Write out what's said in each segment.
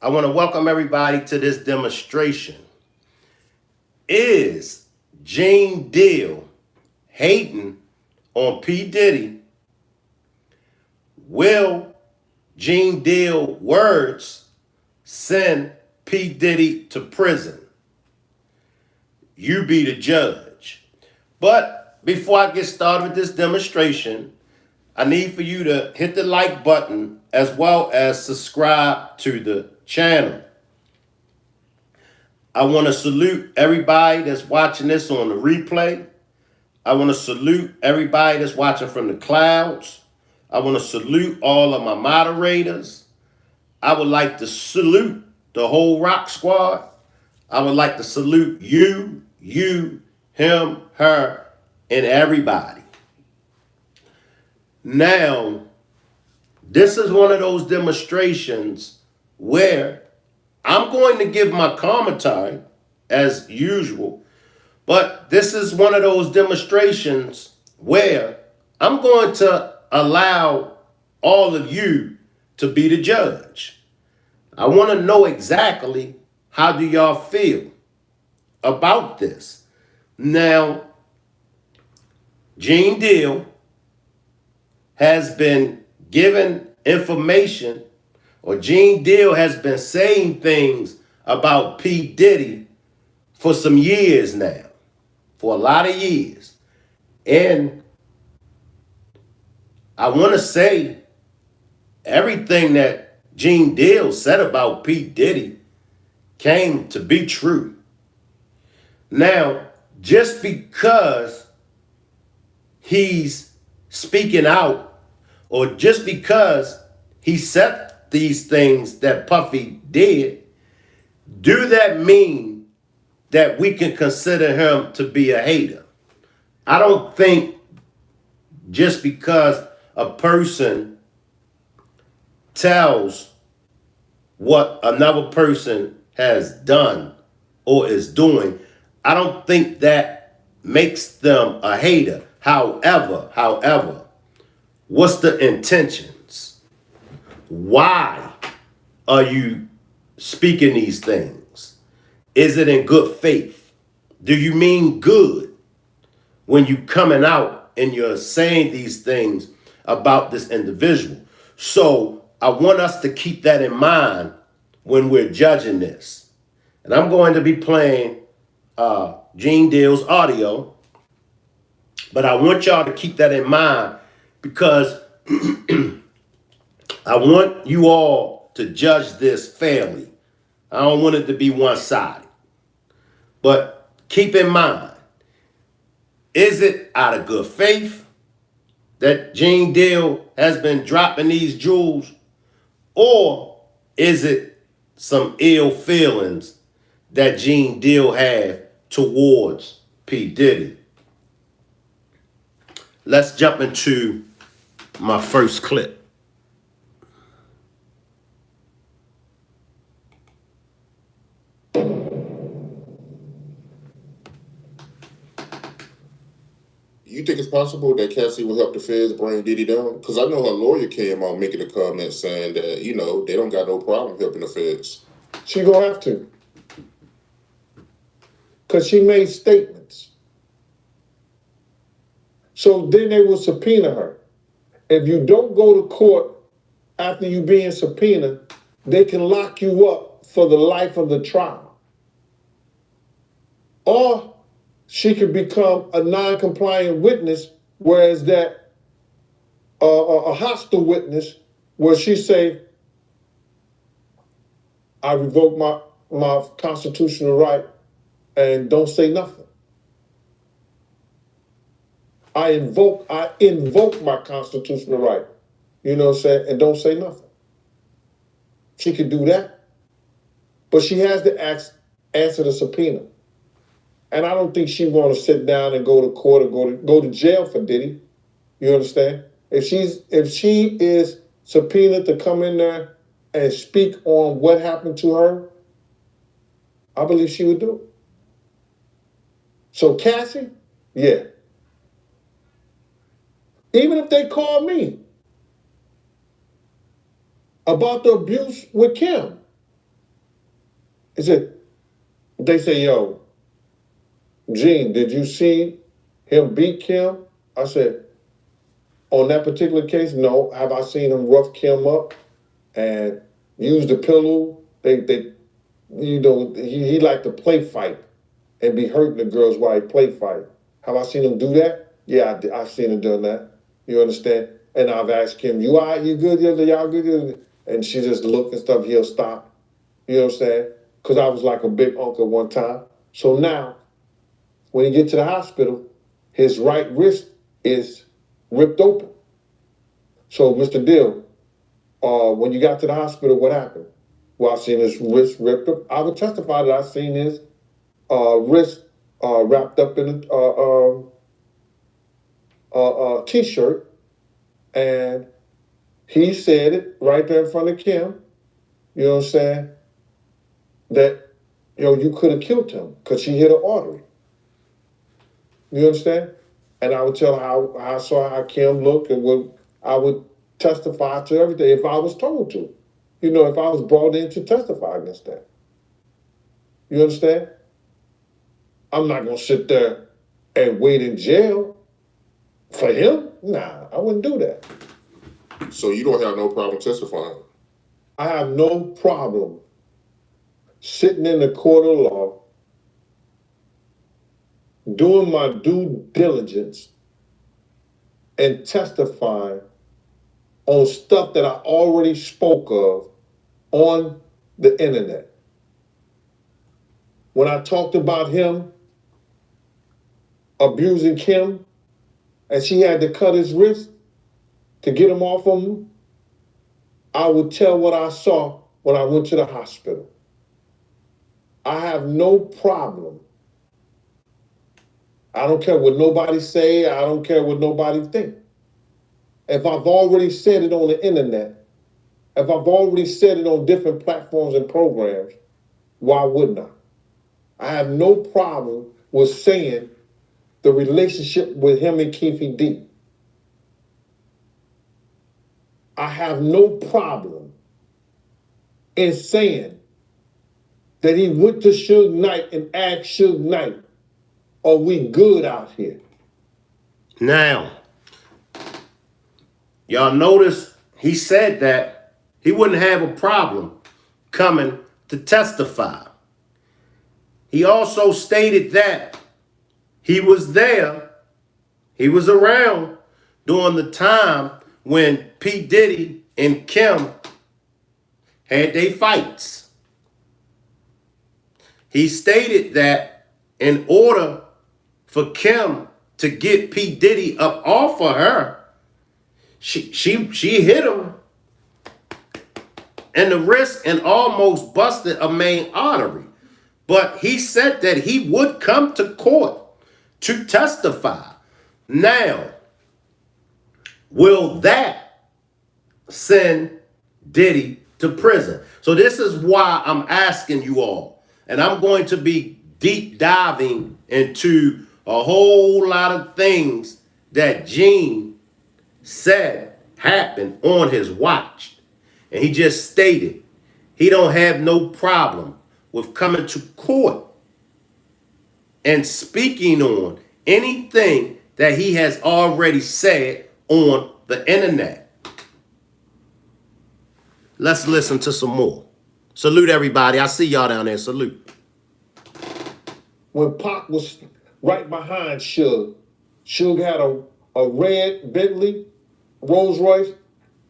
I want to welcome everybody to this demonstration. Is Gene Deal hating on P. Diddy? Will Gene Deal words send P. Diddy to prison? You be the judge. But before I get started with this demonstration, I need for you to hit the like button as well as subscribe to the channel. I want to salute everybody that's watching this on the replay. I want to salute everybody that's watching from the clouds. I want to salute all of my moderators. I would like to salute the whole Rock Squad. I would like to salute you, him, her, and everybody. Now, this is one of those demonstrations where I'm going to give my commentary as usual, but this is one of those demonstrations where I'm going to allow all of you to be the judge. I want to know exactly how do y'all feel about this. Now, Gene Deal has been given information, or Gene Deal has been saying things about P. Diddy for some years now, for a lot of years. And I want to say everything that Gene Deal said about P. Diddy came to be true. Now, just because he's speaking out, or just because he said these things that Puffy did, do that mean that we can consider him to be a hater? I don't think just because a person tells what another person has done or is doing, I don't think that makes them a hater. However, what's the intentions? Why are you speaking these things? Is it in good faith? Do you mean good when you coming out and you're saying these things about this individual? So I want us to keep that in mind when we're judging this. And I'm going to be playing Gene Deal's audio, but I want y'all to keep that in mind because I want you all to judge this fairly. I don't want it to be one-sided. But keep in mind, is it out of good faith that Gene Deal has been dropping these jewels? Or is it some ill feelings that Gene Deal had towards P. Diddy? Let's jump into my first clip. You think it's possible that Cassie will help the feds bring Diddy down? Because I know her lawyer came out making a comment saying that, they don't got no problem helping the feds. She gonna have to. Because she made statements. So then they will subpoena her. If you don't go to court after you being subpoenaed, they can lock you up for the life of the trial. Or she could become a non-compliant witness, whereas that a hostile witness, where she say, I revoke my constitutional right and don't say nothing. I invoke my constitutional right, and don't say nothing. She could do that, but she has to answer the subpoena. And I don't think she want to sit down and go to court or go to jail for Diddy. You understand? If she is subpoenaed to come in there and speak on what happened to her, I believe she would do it. So Cassie, yeah. Even if they call me, about the abuse with Kim. He said, they say, yo, Gene, did you see him beat Kim? I said, on that particular case, no. Have I seen him rough Kim up and use the pillow? They he liked to play fight and be hurting the girls while he play fight. Have I seen him do that? Yeah, I've seen him done that. You understand? And I've asked Kim, you all right? You good? Y'all good? And she just look and stuff. He'll stop. You know what I'm saying? Because I was like a big uncle one time. So now, when he get to the hospital, his right wrist is ripped open. So, Mr. Dill, when you got to the hospital, what happened? Well, I seen his wrist ripped up. I would testify that I seen his wrist wrapped up in a t-shirt, and he said it right there in front of Kim. You know what I'm saying? That you could have killed him because she hit an artery. You understand? And I would tell how I saw how Kim looked, and I would testify to everything if I was told to. If I was brought in to testify against that. You understand? I'm not gonna sit there and wait in jail for him. Nah, I wouldn't do that. So you don't have no problem testifying? I have no problem sitting in the court of law, doing my due diligence, and testifying on stuff that I already spoke of on the internet. When I talked about him abusing Kim, and she had to cut his wrist to get him off of him, I would tell what I saw when I went to the hospital. I have no problem. I don't care what nobody say. I don't care what nobody think. If I've already said it on the internet, if I've already said it on different platforms and programs, why wouldn't I? I have no problem with saying the relationship with him and P.Diddy. I have no problem in saying that he went to Suge Knight and asked Suge Knight, are we good out here? Now, y'all notice he said that he wouldn't have a problem coming to testify. He also stated that he was there, he was around during the time when P. Diddy and Kim had their fights. He stated that in order for Kim to get P. Diddy up off of her, she hit him in the wrist and almost busted a main artery. But he said that he would come to court to testify. Now, will that send Diddy to prison? So this is why I'm asking you all, and I'm going to be deep diving into a whole lot of things that Gene said happened on his watch. And he just stated he don't have no problem with coming to court and speaking on anything that he has already said on the internet. Let's listen to some more. Salute everybody. I see y'all down there. Salute. When Pac was right behind Suge, Suge had a red Bentley, Rolls Royce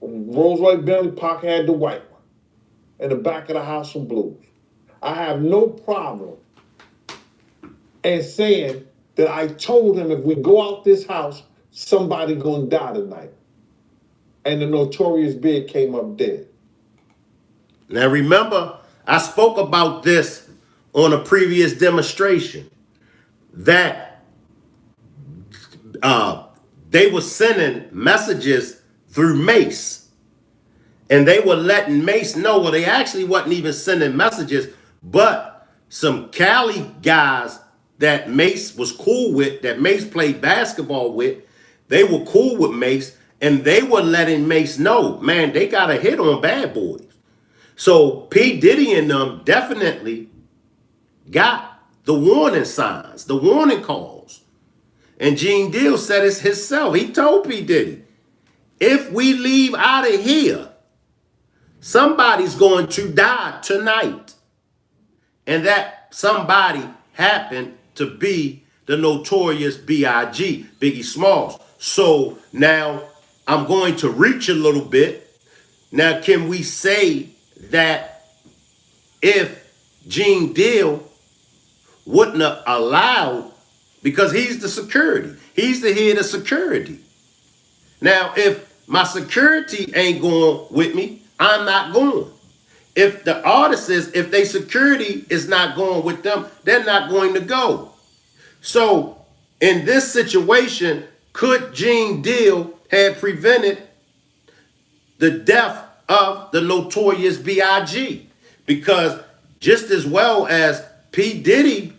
Bentley. Pac had the white one. In the back of the House of Blues. I have no problem in saying that I told him if we go out this house, somebody gonna die tonight. And the Notorious Big came up dead. Now remember, I spoke about this on a previous demonstration that they were sending messages through Mase. And they were letting Mase know, well, they actually wasn't even sending messages, but some Cali guys that Mase was cool with, that Mase played basketball with, they were cool with Mase, And they were letting Mase know, man, they got a hit on Bad Boys. So P. Diddy and them definitely got the warning signs, the warning calls. And Gene Deal said it himself. He told P. Diddy, if we leave out of here, somebody's going to die tonight. And that somebody happened to be the notorious B.I.G., Biggie Smalls. So now I'm going to reach a little bit. Now, can we say that if Gene Deal wouldn't have allowed, because he's the security, he's the head of security. Now, if my security ain't going with me, I'm not going. If the artist is, if they security is not going with them, they're not going to go. So in this situation, could Gene Deal have prevented the death of the notorious B.I.G.? Because just as well as P. Diddy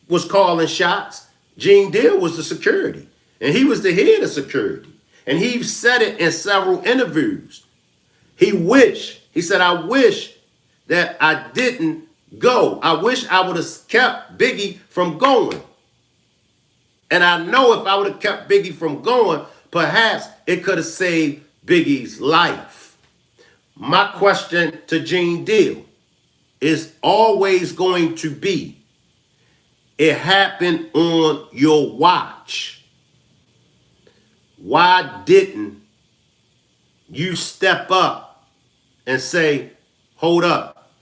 was calling shots, Gene Deal was the security. And he was the head of security. And he said it in several interviews. He said, I wish that I didn't go. I wish I would have kept Biggie from going. And I know if I would have kept Biggie from going, perhaps it could have saved Biggie's life. My question to Gene Deal is always going to be, it happened on your watch. Why didn't you step up and say, hold up,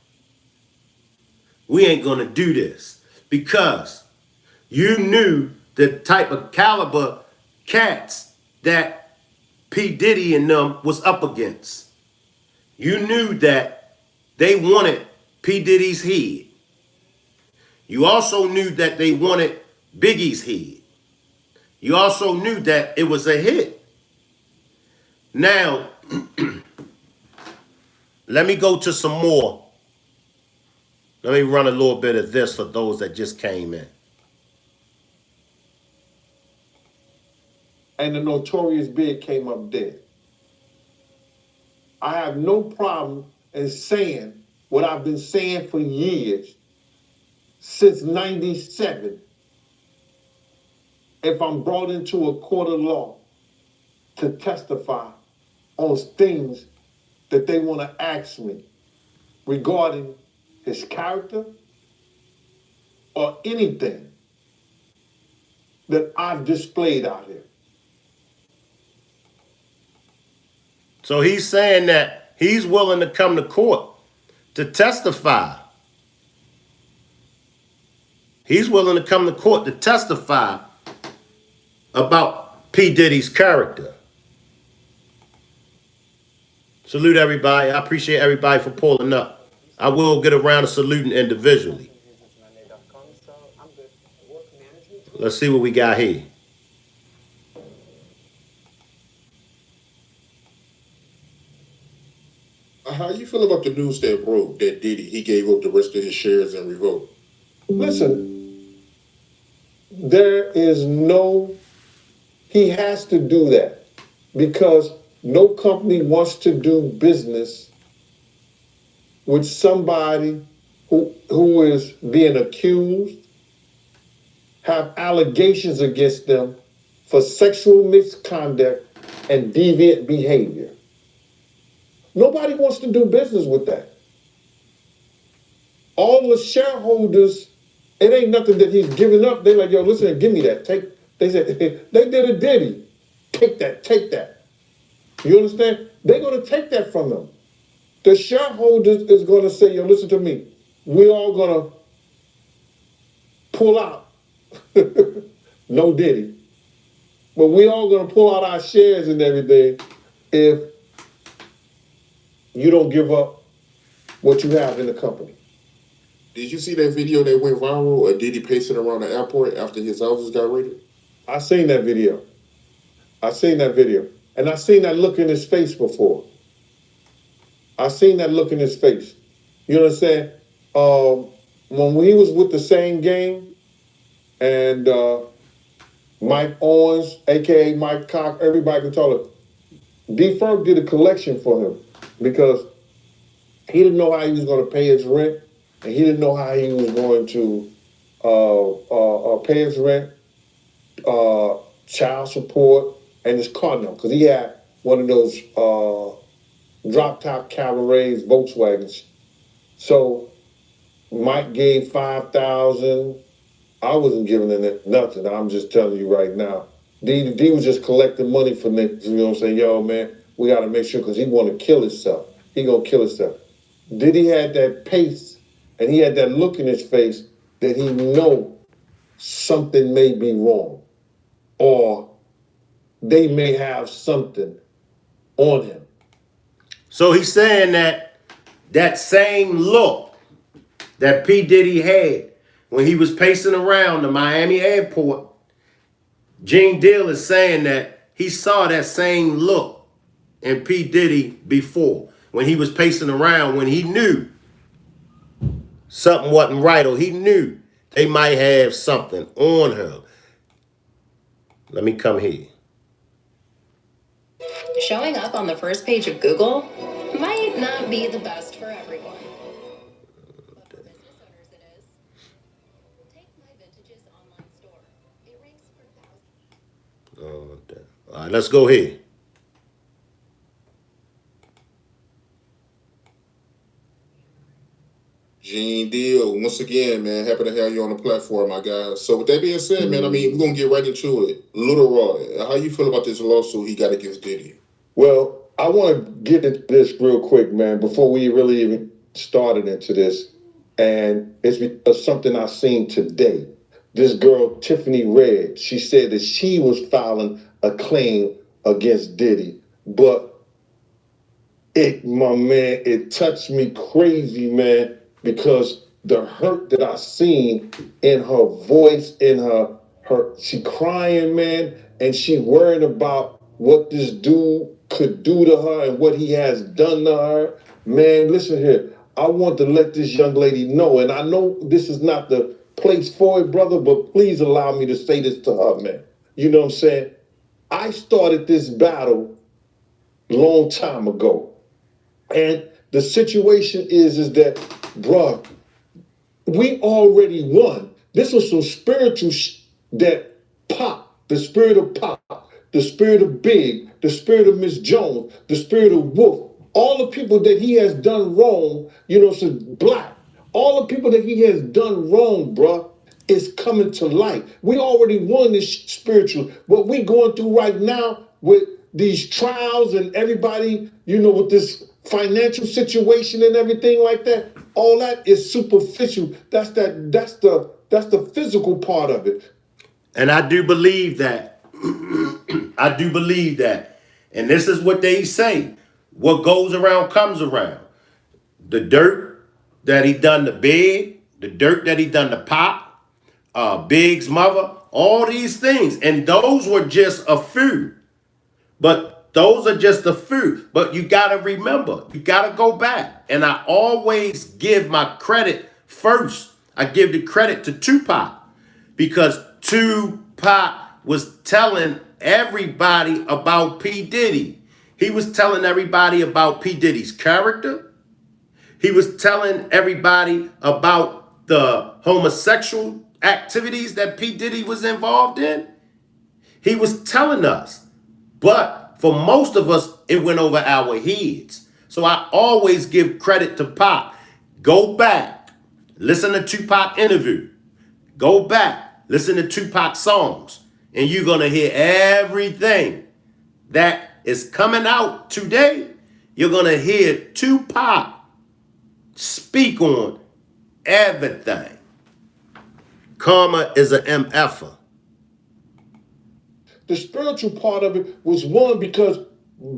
we ain't gonna do this? Because you knew the type of caliber cats that P. Diddy and them was up against. You knew that they wanted P. Diddy's head. You also knew that they wanted Biggie's head. You also knew that it was a hit. Now, let me go to some more. Let me run a little bit of this for those that just came in. And the notorious Big came up dead. I have no problem in saying what I've been saying for years, since 97. If I'm brought into a court of law to testify on things that they want to ask me regarding his character or anything that I've displayed out here. So he's saying that he's willing to come to court to testify. He's willing to come to court to testify about P. Diddy's character. Salute everybody. I appreciate everybody for pulling up. I will get around to saluting individually. Let's see what we got here. How you feel about the news that broke that Diddy, he gave up the rest of his shares and revoked? Listen, he has to do that because no company wants to do business with somebody who is being accused, have allegations against them for sexual misconduct and deviant behavior. Nobody wants to do business with that. All the shareholders, it ain't nothing that he's giving up. They're like, yo, listen, give me that. They said, they did a Diddy. Take that. You understand? They're going to take that from them. The shareholders is going to say, yo, listen to me. We're all going to pull out. No Diddy. But we all going to pull out our shares and everything if you don't give up what you have in the company. Did you see that video that went viral of Diddy pacing around the airport after his houses got raided? I seen that video. And I seen that look in his face before. I seen that look in his face. You know what I'm saying? When he was with the same gang and Mike Owens, a.k.a. Mike Cock, everybody can tell it, D. Ferg did a collection for him because he didn't know how he was going to pay his rent, and he didn't know how he was going to pay his rent, child support, and his car note, because he had one of those drop top cabarets, Volkswagens. So Mike gave 5,000. I wasn't giving it nothing. I'm just telling you right now. D was just collecting money for niggas. You know what I'm saying? Yo, man, we got to make sure because he want to kill himself. He gonna kill himself. Diddy had that pace and he had that look in his face that he know something may be wrong or they may have something on him. So he's saying that that same look that P. Diddy had when he was pacing around the Miami airport, Gene Deal is saying that he saw that same look in P. Diddy before when he was pacing around, when he knew something wasn't right or he knew they might have something on him. Let me come here. Showing up on the first page of Google might not be the best for everyone. But for business owners it is. Take My Vintage's online store. It ranks for thousands. All right, let's go here. Gene Deal, once again, man, happy to have you on the platform, my guy. So with that being said, man, I mean, we're going to get right into it. Little Roy, how you feel about this lawsuit he got against Diddy? Well, I want to get into this real quick, man, before we really even started into this. And it's because something I seen today. This girl, Tiffany Red, she said that she was filing a claim against Diddy. But it touched me crazy, man, because the hurt that I seen in her voice, in her she crying, man, and she worried about what this dude could do to her and what he has done to her. Man, listen here. I want to let this young lady know, and I know this is not the place for it, brother, but please allow me to say this to her, man. You know what I'm saying? I started this battle a long time ago. And the situation is that, bruh, we already won. This was some spiritual that Pop, the spirit of Pop, the spirit of Big, the spirit of Miss Jones, the spirit of Wolf, all the people that he has done wrong, you know, so Black, all the people that he has done wrong, bruh, is coming to light. We already won this spiritual. What we going through right now with these trials and everybody, you know, with this financial situation and everything like that, all that is superficial. That's the physical part of it. And I do believe that. I do believe that. And this is what they say. What goes around comes around. The dirt that he done to Big, the dirt that he done to Pop, Big's mother, all these things. And those were just a few. But those are just a few. But you got to remember, you got to go back. And I always give my credit first. I give the credit to Tupac because Tupac was telling everybody about P. Diddy. He was telling everybody about P. Diddy's character. He was telling everybody about the homosexual activities that P. Diddy was involved in. He was telling us. But for most of us, it went over our heads. So I always give credit to Pop. Go back, listen to Tupac interview. Go back, listen to Tupac songs. And you're going to hear everything that is coming out today. You're going to hear Tupac speak on everything. Karma is an MFer. The spiritual part of it was one because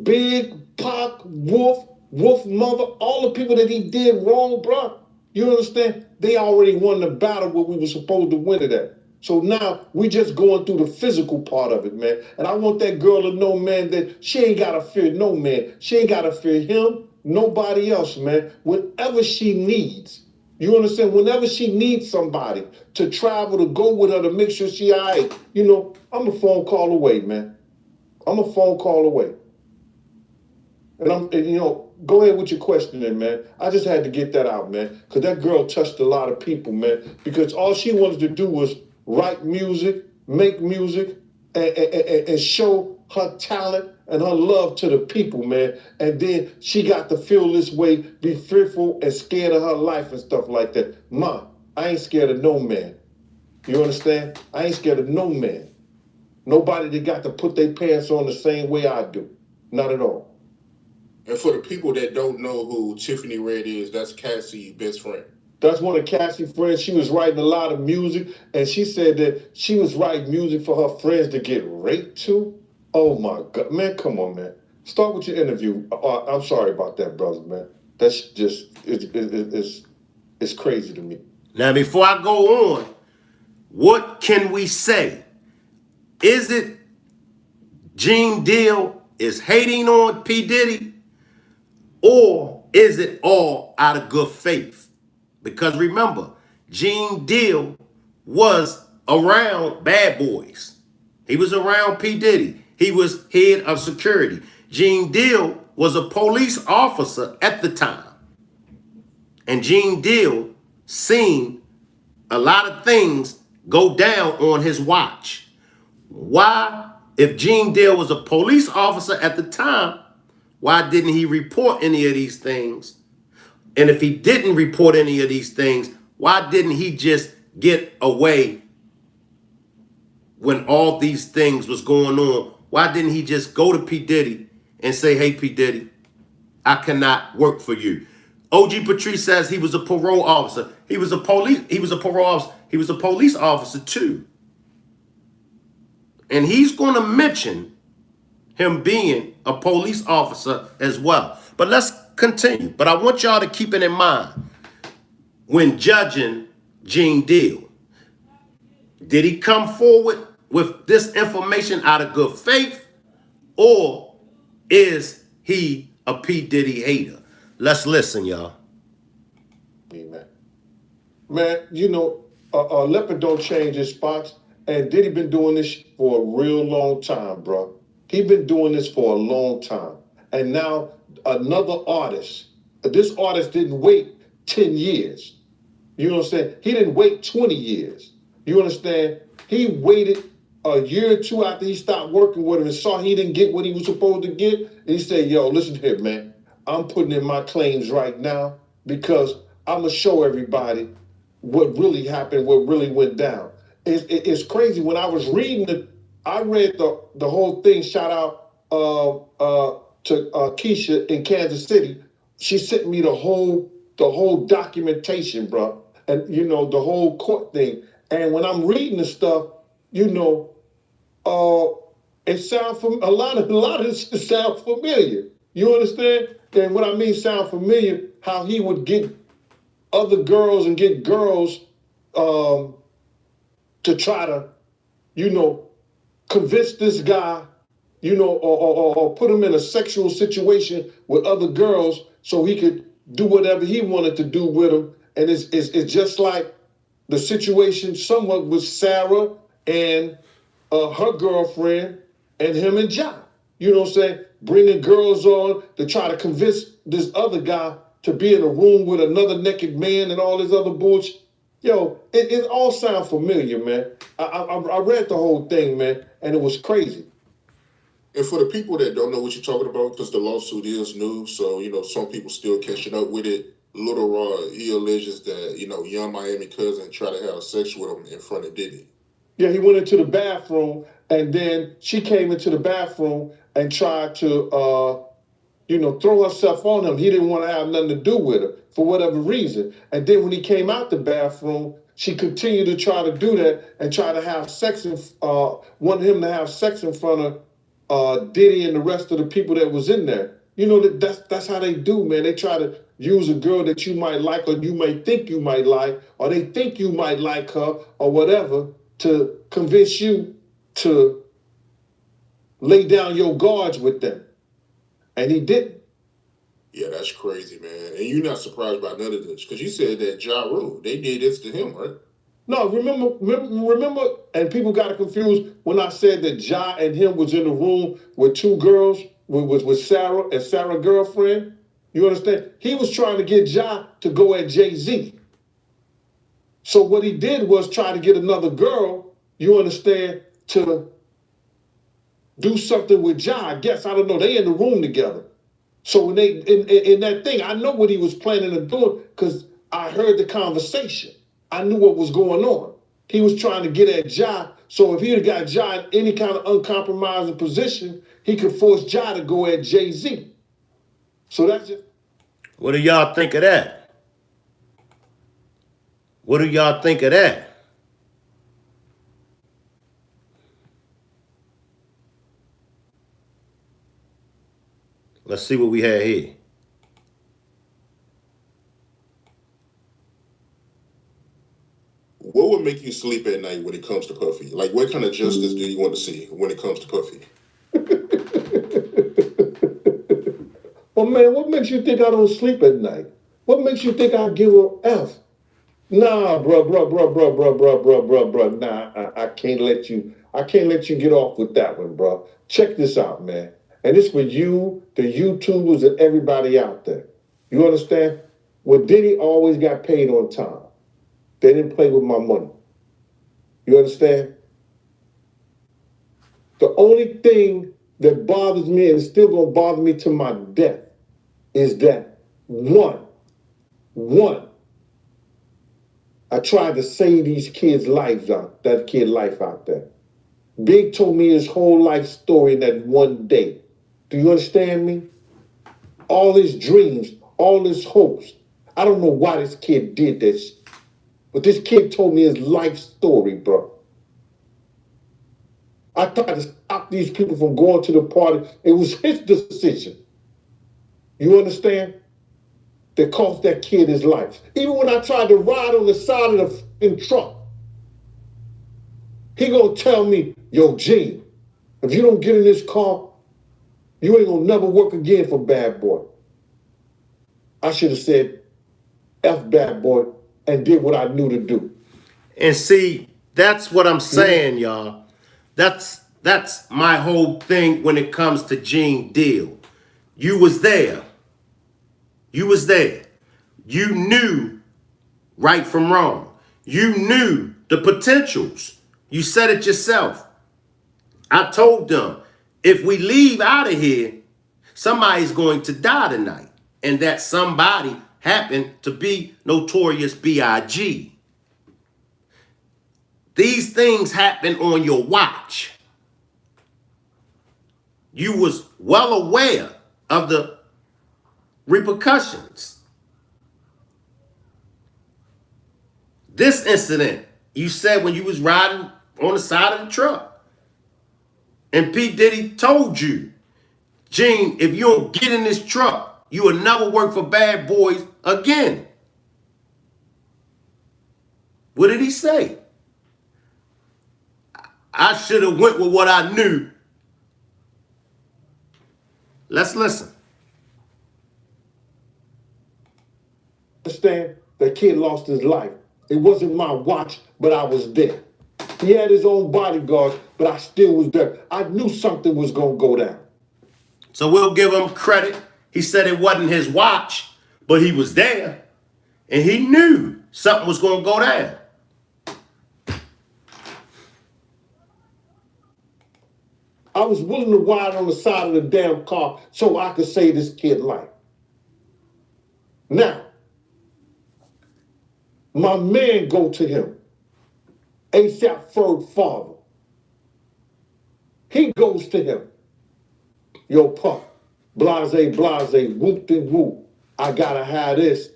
Big, Pac, Wolf Mother, all the people that he did wrong, bro. You understand? They already won the battle where we were supposed to win it at. So now we just going through the physical part of it, man. And I want that girl to know, man, that she ain't got to fear no man. She ain't got to fear him, nobody else, man. Whenever she needs. You understand? Whenever she needs somebody to travel, to go with her, to make sure she all right, you know, I'm a phone call away, man. I'm a phone call away. And go ahead with your questioning, man. I just had to get that out, man, because that girl touched a lot of people, man. Because all she wanted to do was write music, make music, and show her talent and her love to the people, man. And then she got to feel this way, be fearful and scared of her life and stuff like that. Ma, I ain't scared of no man. You understand? I ain't scared of no man. Nobody that got to put their pants on the same way I do. Not at all. And for the people that don't know who Tiffany Red is, that's Cassie's best friend. That's one of Cassie's friends. She was writing a lot of music, and she said that she was writing music for her friends to get raped to. Oh my God, man, come on, man. Start with your interview. I'm sorry about that, brother, man. That's just, it's crazy to me. Now, before I go on, what can we say? Is it Gene Deal is hating on P. Diddy? Or is it all out of good faith? Because remember, Gene Deal was around Bad Boys. He was around P. Diddy. He was head of security. Gene Deal was a police officer at the time. And Gene Deal seen a lot of things go down on his watch. Why, if Gene Deal was a police officer at the time, why didn't he report any of these things? And if he didn't report any of these things, why didn't he just get away when all these things was going on? Why didn't he just go to P. Diddy and say, hey, P. Diddy, I cannot work for you? OG Patrice says he was a parole officer. He was a parole officer. He was a police officer too. And he's going to mention him being a police officer as well. But let's continue. But I want y'all to keep it in mind when judging Gene Deal. Did he come forward with this information out of good faith, or is he a P. Diddy hater? Let's listen, y'all. Man, leopard don't change his spots, and Diddy been doing this for a real long time, bro. He been doing this for a long time. And now another artist, this artist didn't wait 10 years. You know what I'm saying? He didn't wait 20 years. You understand? He waited a year or two after he stopped working with him and saw he didn't get what he was supposed to get. And he said, yo, listen here, man. I'm putting in my claims right now because I'm going to show everybody what really happened, what really went down. It's crazy. When I was reading it, I read the whole thing. Shout out to Keisha in Kansas City. She sent me the whole documentation, bro, and the whole court thing. And when I'm reading the stuff, it sounds from a lot of this sound familiar. You understand? And what I mean sound familiar, how he would get other girls and get girls to try to, convince this guy, or put him in a sexual situation with other girls so he could do whatever he wanted to do with them. And it's just like the situation somewhat with Sarah and her girlfriend and him and John. You know what I'm saying? Bringing girls on to try to convince this other guy to be in a room with another naked man and all this other bullshit. Yo, it all sounds familiar, man. I read the whole thing, man, and it was crazy. And for the people that don't know what you're talking about, because the lawsuit is new, so, some people still catching up with it. Little Rod, he alleges that, Young Miami cousin tried to have sex with him in front of Diddy. Yeah, he went into the bathroom, and then she came into the bathroom and tried to, throw herself on him. He didn't want to have nothing to do with her for whatever reason. And then when he came out the bathroom, she continued to try to do that and try to have sex, wanted him to have sex in front of Diddy and the rest of the people that was in there. That's how they do, man. They try to use a girl that you might like, or you may think you might like, or they think you might like her, or whatever, to convince you to lay down your guards with them. And he didn't. Yeah, that's crazy, man. And you're not surprised by none of this, because you said that Ja Rule, they did this to him, right? No, remember, and people got confused when I said that Ja and him was in the room with two girls. with Sarah and Sarah's girlfriend. You understand? He was trying to get Ja to go at Jay-Z. So what he did was try to get another girl, you understand, to do something with Ja. I guess, I don't know, they in the room together. So when they, in that thing, I know what he was planning to do because I heard the conversation. I knew what was going on. He was trying to get at Ja. So if he had got Ja in any kind of uncompromising position, he could force Ja to go at Jay-Z. So that's just. What do y'all think of that? What do y'all think of that? Let's see what we have here. What would make you sleep at night when it comes to Puffy? Like, what kind of justice do you want to see when it comes to Puffy? Well, man, what makes you think I don't sleep at night? What makes you think I give a F? Nah, bro. Nah, I can't let you get off with that one, bro. Check this out, man. And it's for you, the YouTubers, and everybody out there. You understand? Well, Diddy always got paid on time. They didn't play with my money. You understand? The only thing that bothers me, and it's still gonna bother me to my death, is that one, I tried to save these kids' lives out, that kid life out there. Big told me his whole life story in that one day. Do you understand me? All his dreams, all his hopes. I don't know why this kid did this, but this kid told me his life story, bro. I tried to stop these people from going to the party. It was his decision. You understand? That cost that kid his life. Even when I tried to ride on the side of the fucking truck, he gonna tell me, yo, Gene, if you don't get in this car, you ain't gonna never work again for Bad Boy. I should have said F Bad Boy and did what I knew to do. And see, that's what I'm saying, y'all. That's my whole thing when it comes to Gene Deal. You was there. You was there. You knew right from wrong. You knew the potentials. You said it yourself. I told them, if we leave out of here, somebody's going to die tonight. And that somebody happened to be Notorious B.I.G. These things happen on your watch. You was well aware of the repercussions. This incident, you said when you was riding on the side of the truck, and P.Diddy told you, Gene, if you don't get in this truck, you will never work for Bad Boys again. What did he say? I should have went with what I knew. Let's listen. Understand? That kid lost his life. It wasn't my watch, but I was there. He had his own bodyguards, but I still was there. I knew something was gonna go down. So we'll give him credit. He said it wasn't his watch, but he was there. And he knew something was going to go down. I was willing to ride on the side of the damn car so I could save this kid's life. Now, my man go to him, ASAP Ferg father. He goes to him. Yo, Puff, blase, whoop-de-whoop. I gotta have this,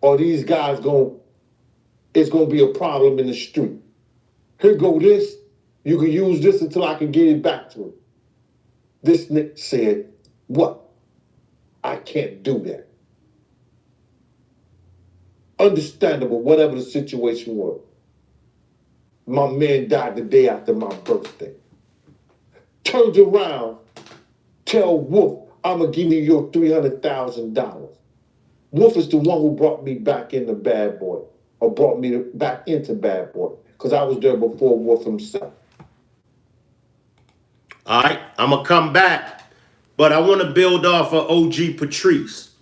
or these guys it's gonna be a problem in the street. Here go this. You can use this until I can get it back to him. This nigga said, what? I can't do that. Understandable, whatever the situation was. My man died the day after my birthday. Turns around, tell Wolf, I'm gonna give you your $300,000. Wolf is the one who brought me back into Bad Boy, or brought me back into Bad Boy, because I was there before Wolf himself. All right, I'm going to come back. But I want to build off of OG Patrice.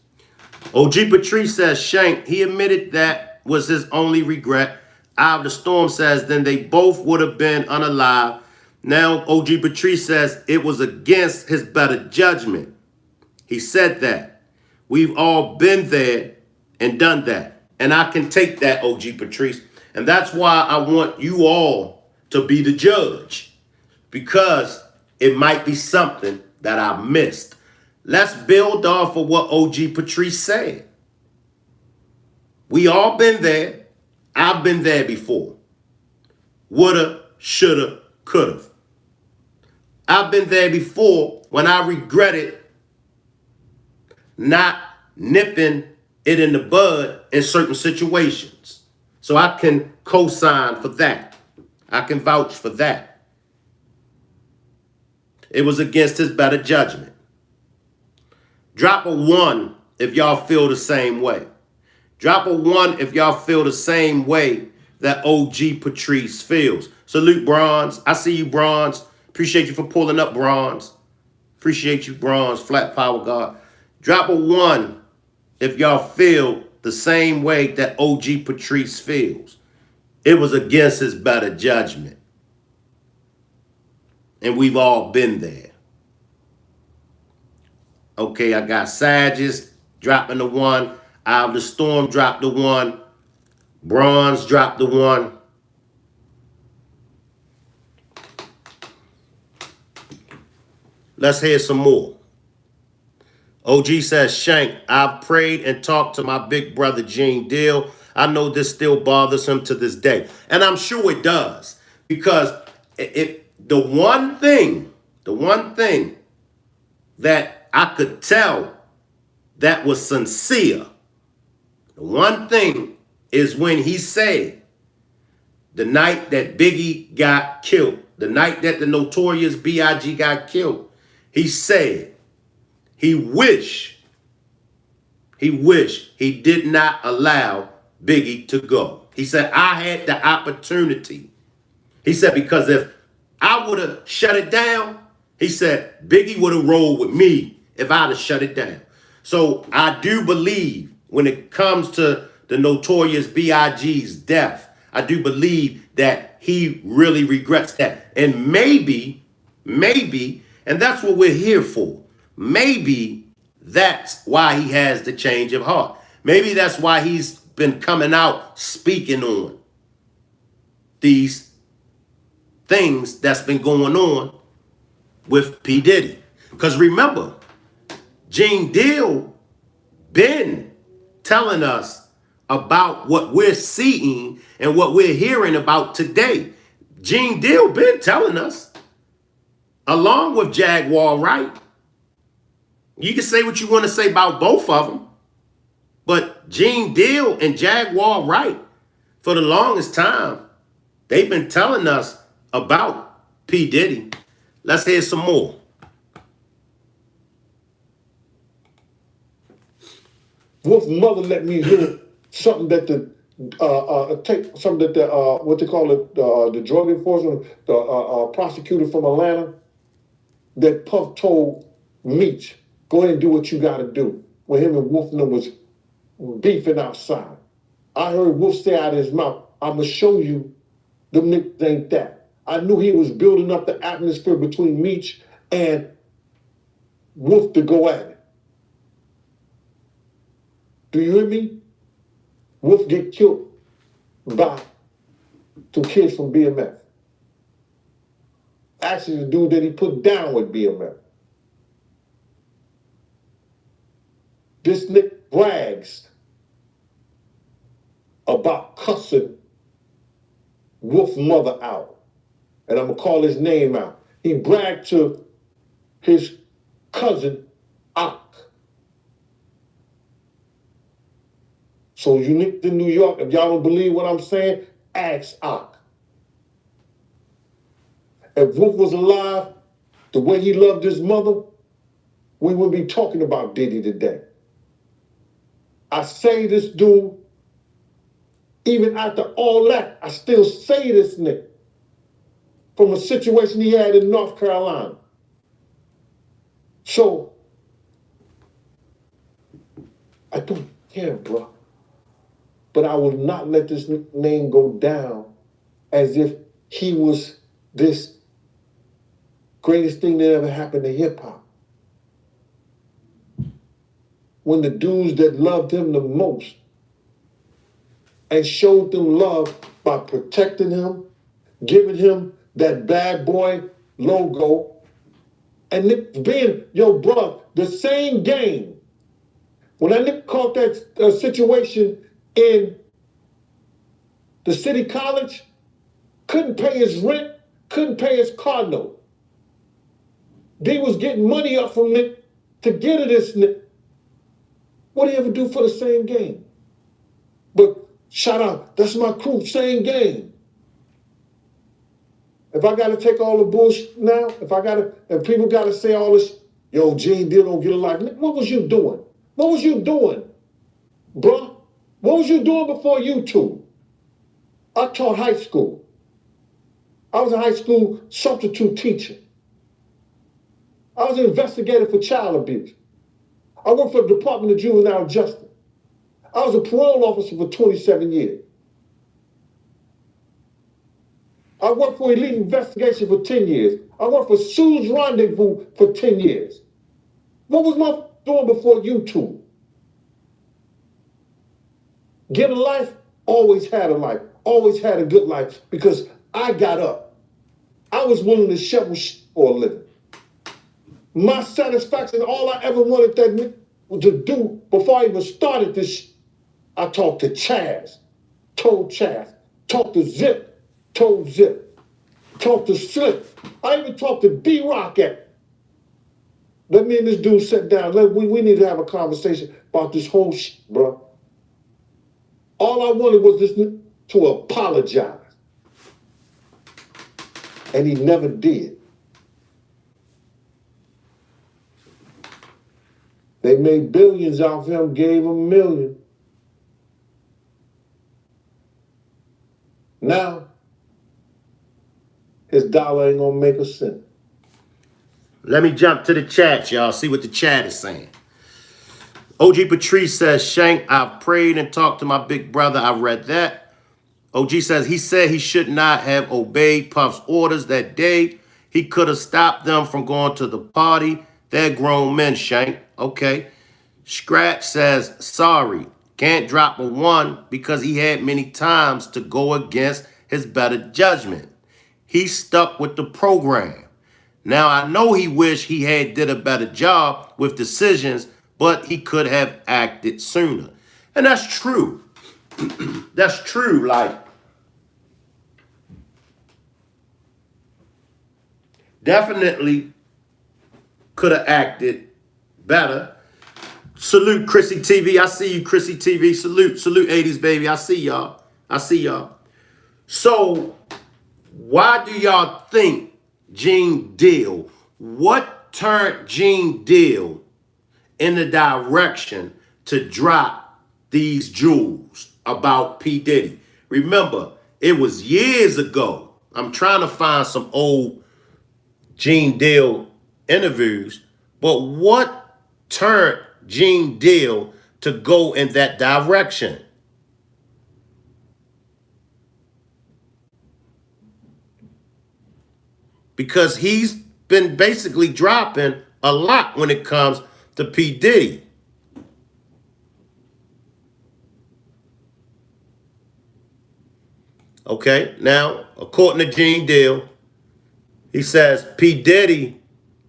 OG Patrice says Shank, he admitted that was his only regret. Eye of the Storm says then they both would have been unalive. Now OG Patrice says it was against his better judgment. He said that. We've all been there and done that. And I can take that, OG Patrice. And that's why I want you all to be the judge. Because it might be something that I missed. Let's build off of what OG Patrice said. We all been there. I've been there before. Woulda, shoulda, coulda. I've been there before when I regretted not nipping it in the bud in certain situations. So I can co-sign for that. I can vouch for that. It was against his better judgment. Drop a 1 if y'all feel the same way. Drop a 1 if y'all feel the same way that OG Patrice feels. Salute, Bronze. I see you, Bronze. Appreciate you for pulling up, Bronze. Appreciate you, Bronze. Flat Power God. Drop a 1 if y'all feel the same way that OG Patrice feels. It was against his better judgment. And we've all been there. Okay, I got Sages dropping the 1. Eye of the Storm dropped the 1. Bronze dropped the 1. Let's hear some more. OG says, Shank, I've prayed and talked to my big brother, Gene Deal. I know this still bothers him to this day. And I'm sure it does. Because the one thing that I could tell that was sincere, the one thing is when he said, the night that Biggie got killed, the night that the notorious B.I.G. got killed, he said he wished he did not allow Biggie to go. He said, I had the opportunity. He said, because if I would have shut it down, he said, Biggie would have rolled with me if I'd have shut it down. So I do believe when it comes to the notorious B.I.G.'s death, I do believe that he really regrets that. And maybe, and that's what we're here for. Maybe that's why he has the change of heart. Maybe that's why he's been coming out speaking on these things that's been going on with P. Diddy. Because remember, Gene Deal been telling us about what we're seeing and what we're hearing about today. Gene Deal been telling us, along with Jaguar Wright. You can say what you want to say about both of them, but Gene Deal and Jaguar Wright, for the longest time, they've been telling us about P. Diddy. Let's hear some more. Wolf's mother let me hear something that the what they call it, the drug enforcement, the prosecutor from Atlanta, that Puff told Meech, go ahead and do what you got to do, when him and Wolf was beefing outside. I heard Wolf say out of his mouth, I'm going to show you them niggas ain't that. I knew he was building up the atmosphere between Meech and Wolf to go at it. Do you hear me? Wolf get killed by 2 kids from BMF. Actually, the dude that he put down with BMF. This Nick brags about cussing Wolf's mother out. And I'm going to call his name out. He bragged to his cousin, Ak. So you niggas in New York, if y'all don't believe what I'm saying, ask Ak. If Wolf was alive, the way he loved his mother, we wouldn't be talking about Diddy today. I say this dude, even after all that, I still say this nigga from a situation he had in North Carolina. So I don't care, bro. But I will not let this name go down as if he was this greatest thing that ever happened to hip hop. When the dudes that loved him the most and showed them love by protecting him, giving him that bad boy logo, and being, yo, bro, the same game. When that nigga caught that situation in the city college, couldn't pay his rent, couldn't pay his car note. D was getting money up from Nick to get to this nigga. What do you ever do for the same game? But shout out, that's my crew, same game. If I gotta take all the bullshit now, if people gotta say all this, yo, Gene Deal don't get alike, what was you doing? What was you doing, bruh? What was you doing before YouTube? I taught high school. I was a high school substitute teacher. I was an investigator for child abuse. I worked for the Department of Juvenile Justice. I was a parole officer for 27 years. I worked for Elite Investigation for 10 years. I worked for Sue's Rendezvous for 10 years. What was my doing before YouTube? Get a life? Always had a life. Always had a good life because I got up. I was willing to shovel shit for a living. My satisfaction, all I ever wanted that to do before I even started this, I talked to Chaz, told Chaz, talked to Zip, told Zip, talked to Slip. I even talked to D-Rock at. Let me and this dude sit down. We need to have a conversation about this whole shit, bro. All I wanted was this to apologize. And he never did. They made billions off him, gave him $1 million. Now, his dollar ain't gonna make a cent. Let me jump to the chat, y'all. See what the chat is saying. OG Patrice says, Shank, I've prayed and talked to my big brother. I read that. OG says, he said he should not have obeyed Puff's orders that day. He could have stopped them from going to the party. They're grown men, Shank. Okay. Scratch says, sorry, can't drop a 1 because he had many times to go against his better judgment. He stuck with the program. Now, I know he wished he had did a better job with decisions, but he could have acted sooner. And that's true. That's true. Like, definitely could have acted better. Salute Chrissy TV. I see you, Chrissy TV. Salute 80s, baby. I see y'all. So, why do y'all think Gene Deal, what turned Gene Deal in the direction to drop these jewels about P. Diddy? Remember, it was years ago. I'm trying to find some old Gene Deal interviews, but what turned Gene Deal to go in that direction? Because he's been basically dropping a lot when it comes to P. Diddy. Okay, now, according to Gene Deal, he says P. Diddy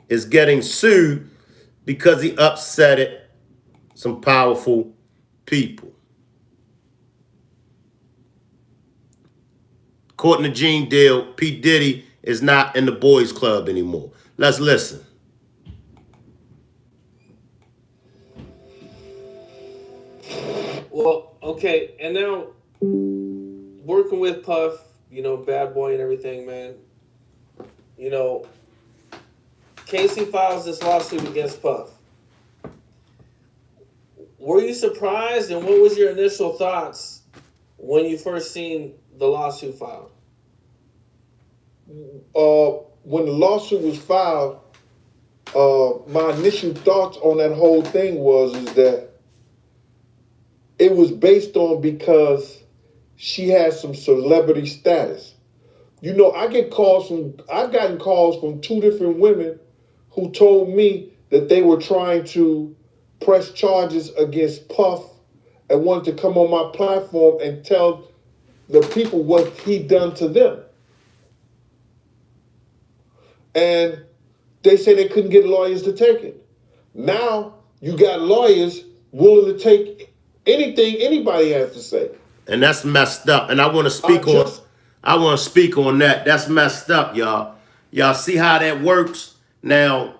is getting sued because he upset some powerful people. According to Gene Deal, P. Diddy is not in the boys club anymore. Let's listen. Well, okay, and now working with Puff, you know, Bad Boy and everything, man. You know, Casey files this lawsuit against Puff. Were you surprised, and what was your initial thoughts when you first seen the lawsuit filed? When the lawsuit was filed, my initial thoughts on that whole thing is that it was based on because she has some celebrity status. You know, I've gotten calls from two different women who told me that they were trying to press charges against Puff and wanted to come on my platform and tell the people what he done to them. And they say they couldn't get lawyers to take it. Now you got lawyers willing to take anything anybody has to say. And that's messed up. And I want to speak on that. That's messed up, y'all. Y'all see how that works? Now,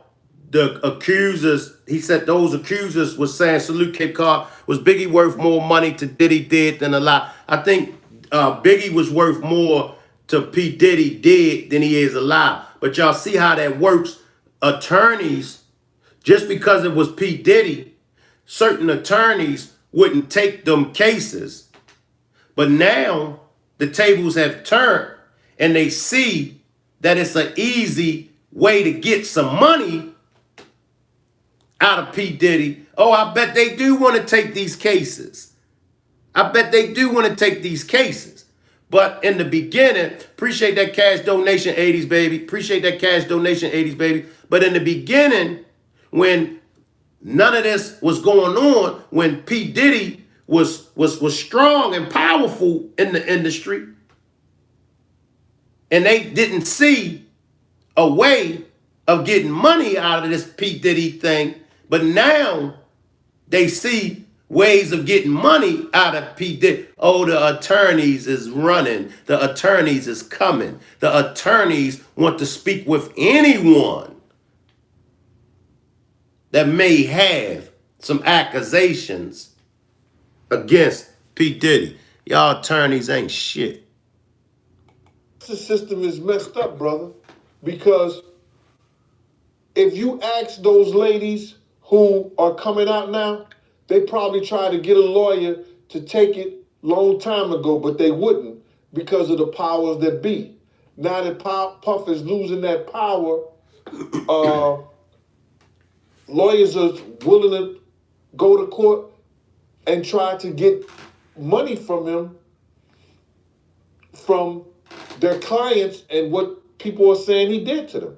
the accusers, he said those accusers was saying Salute K Car was Biggie worth more money to Diddy did than a lot. I think Biggie was worth more to P. Diddy did than he is alive. But y'all see how that works? Attorneys, just because it was P. Diddy, certain attorneys wouldn't take them cases. But now the tables have turned and they see that it's an easy way to get some money out of P. Diddy. Oh, I bet they do want to take these cases. I bet they do want to take these cases. But in the beginning, appreciate that cash donation, 80s baby. Appreciate that cash donation, 80s baby. But in the beginning, when none of this was going on, when P. Diddy was strong and powerful in the industry, and they didn't see a way of getting money out of this P. Diddy thing, but now they see ways of getting money out of P. Diddy. Oh, the attorneys is running. The attorneys is coming. The attorneys want to speak with anyone that may have some accusations against P. Diddy. Y'all attorneys ain't shit. The system is messed up, brother, because if you ask those ladies who are coming out now, they probably tried to get a lawyer to take it long time ago, but they wouldn't because of the powers that be. Now that Puff is losing that power, lawyers are willing to go to court and try to get money from him, from their clients, and what people are saying he did to them.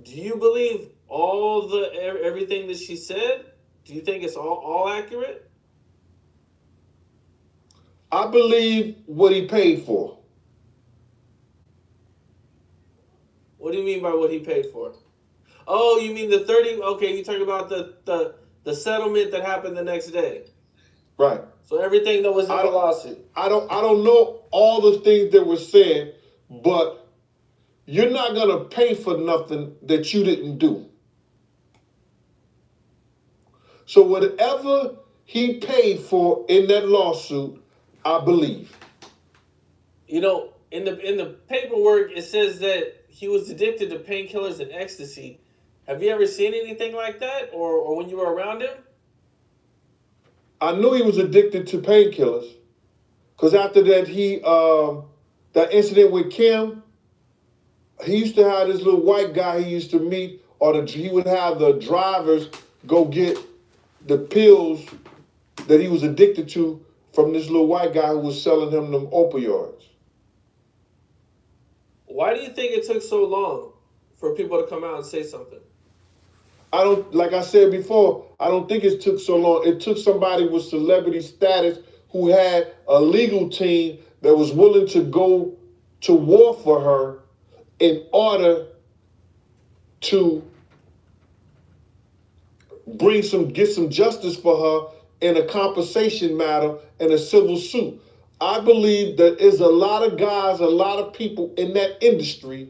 Do you believe everything that she said? Do you think it's all accurate? I believe what he paid for. What do you mean by what he paid for? Oh, you mean the 30? Okay, you talking about the settlement that happened the next day. Right. So everything that was in the lawsuit. I don't know all the things that were said, but you're not gonna pay for nothing that you didn't do. So whatever he paid for in that lawsuit, I believe. You know, in the paperwork, it says that he was addicted to painkillers and ecstasy. Have you ever seen anything like that, or when you were around him? I knew he was addicted to painkillers, because after that that incident with Kim, he used to have this little white guy he used to meet, or he would have the drivers go get the pills that he was addicted to from this little white guy who was selling him them opioids. Why do you think it took so long for people to come out and say something? Like I said before, I don't think it took so long. It took somebody with celebrity status who had a legal team that was willing to go to war for her in order to get some justice for her in a compensation matter in a civil suit. I believe that there's a lot of guys, a lot of people in that industry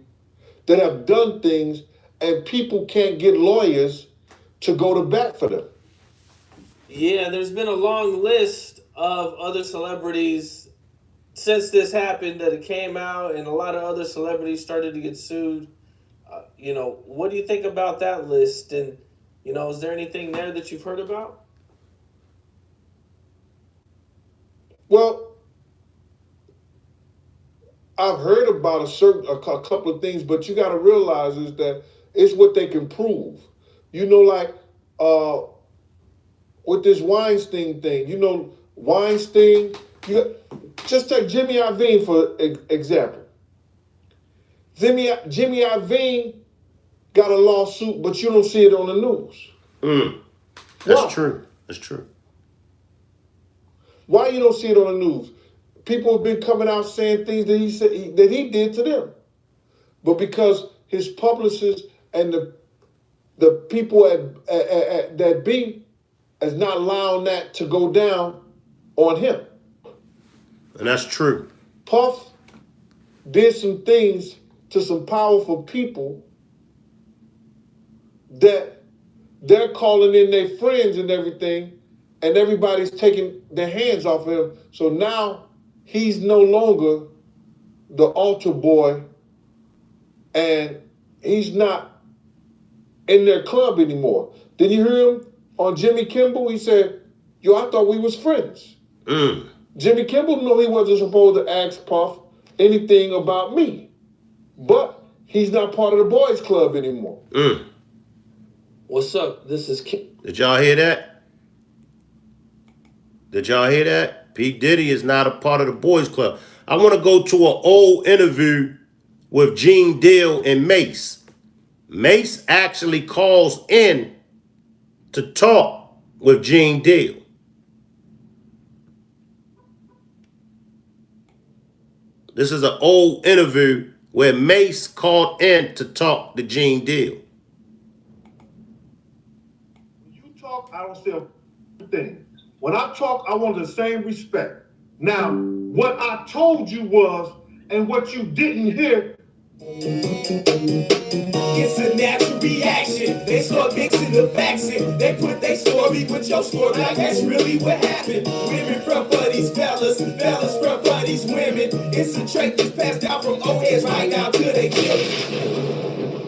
that have done things, and people can't get lawyers to go to bat for them. Yeah, there's been a long list of other celebrities since this happened that it came out, and a lot of other celebrities started to get sued. What do you think about that list? And, is there anything there that you've heard about? Well, I've heard about a couple of things, but you got to realize is that it's what they can prove. Like with this Weinstein thing. You know, Weinstein. Just take Jimmy Iovine for example. Jimmy Iovine got a lawsuit, but you don't see it on the news. That's true. That's true. Why you don't see it on the news? People have been coming out saying things that he said that he did to them, but because his publicists and the people at that be is not allowing that to go down on him. And that's true. Puff did some things to some powerful people that they're calling in their friends and everything, and everybody's taking their hands off him. So now he's no longer the altar boy, and he's not in their club anymore. Did you hear him on Jimmy Kimmel? He said, "Yo, I thought we was friends." Jimmy Kimmel knew he wasn't supposed to ask Puff anything about me, but he's not part of the boys club anymore. What's up? This is Kim. Did y'all hear that? Did y'all hear that? P.Diddy is not a part of the boys club. I want to go to an old interview with Gene Deal and Mase. Mase actually calls in to talk with Gene Deal. This is an old interview where Mase called in to talk to Gene Deal. When you talk, I don't say a thing. When I talk, I want the same respect. Now, what I told you was, and what you didn't hear, it's a natural reaction. They start mixing the facts in. They put their story with your story. Like that's really what happened. Women front for these fellas, fellas front for these women. It's a trait that's passed down from old heads right now to their children.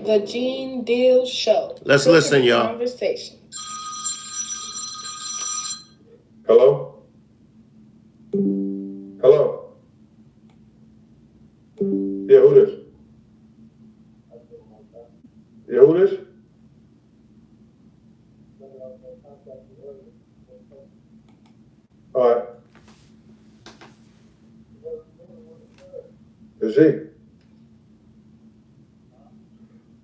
The Gene Deal Show. Let's listen, y'all. Conversation. hello? Hello? Yeah, who this? Yeah, who this? All right. Is he?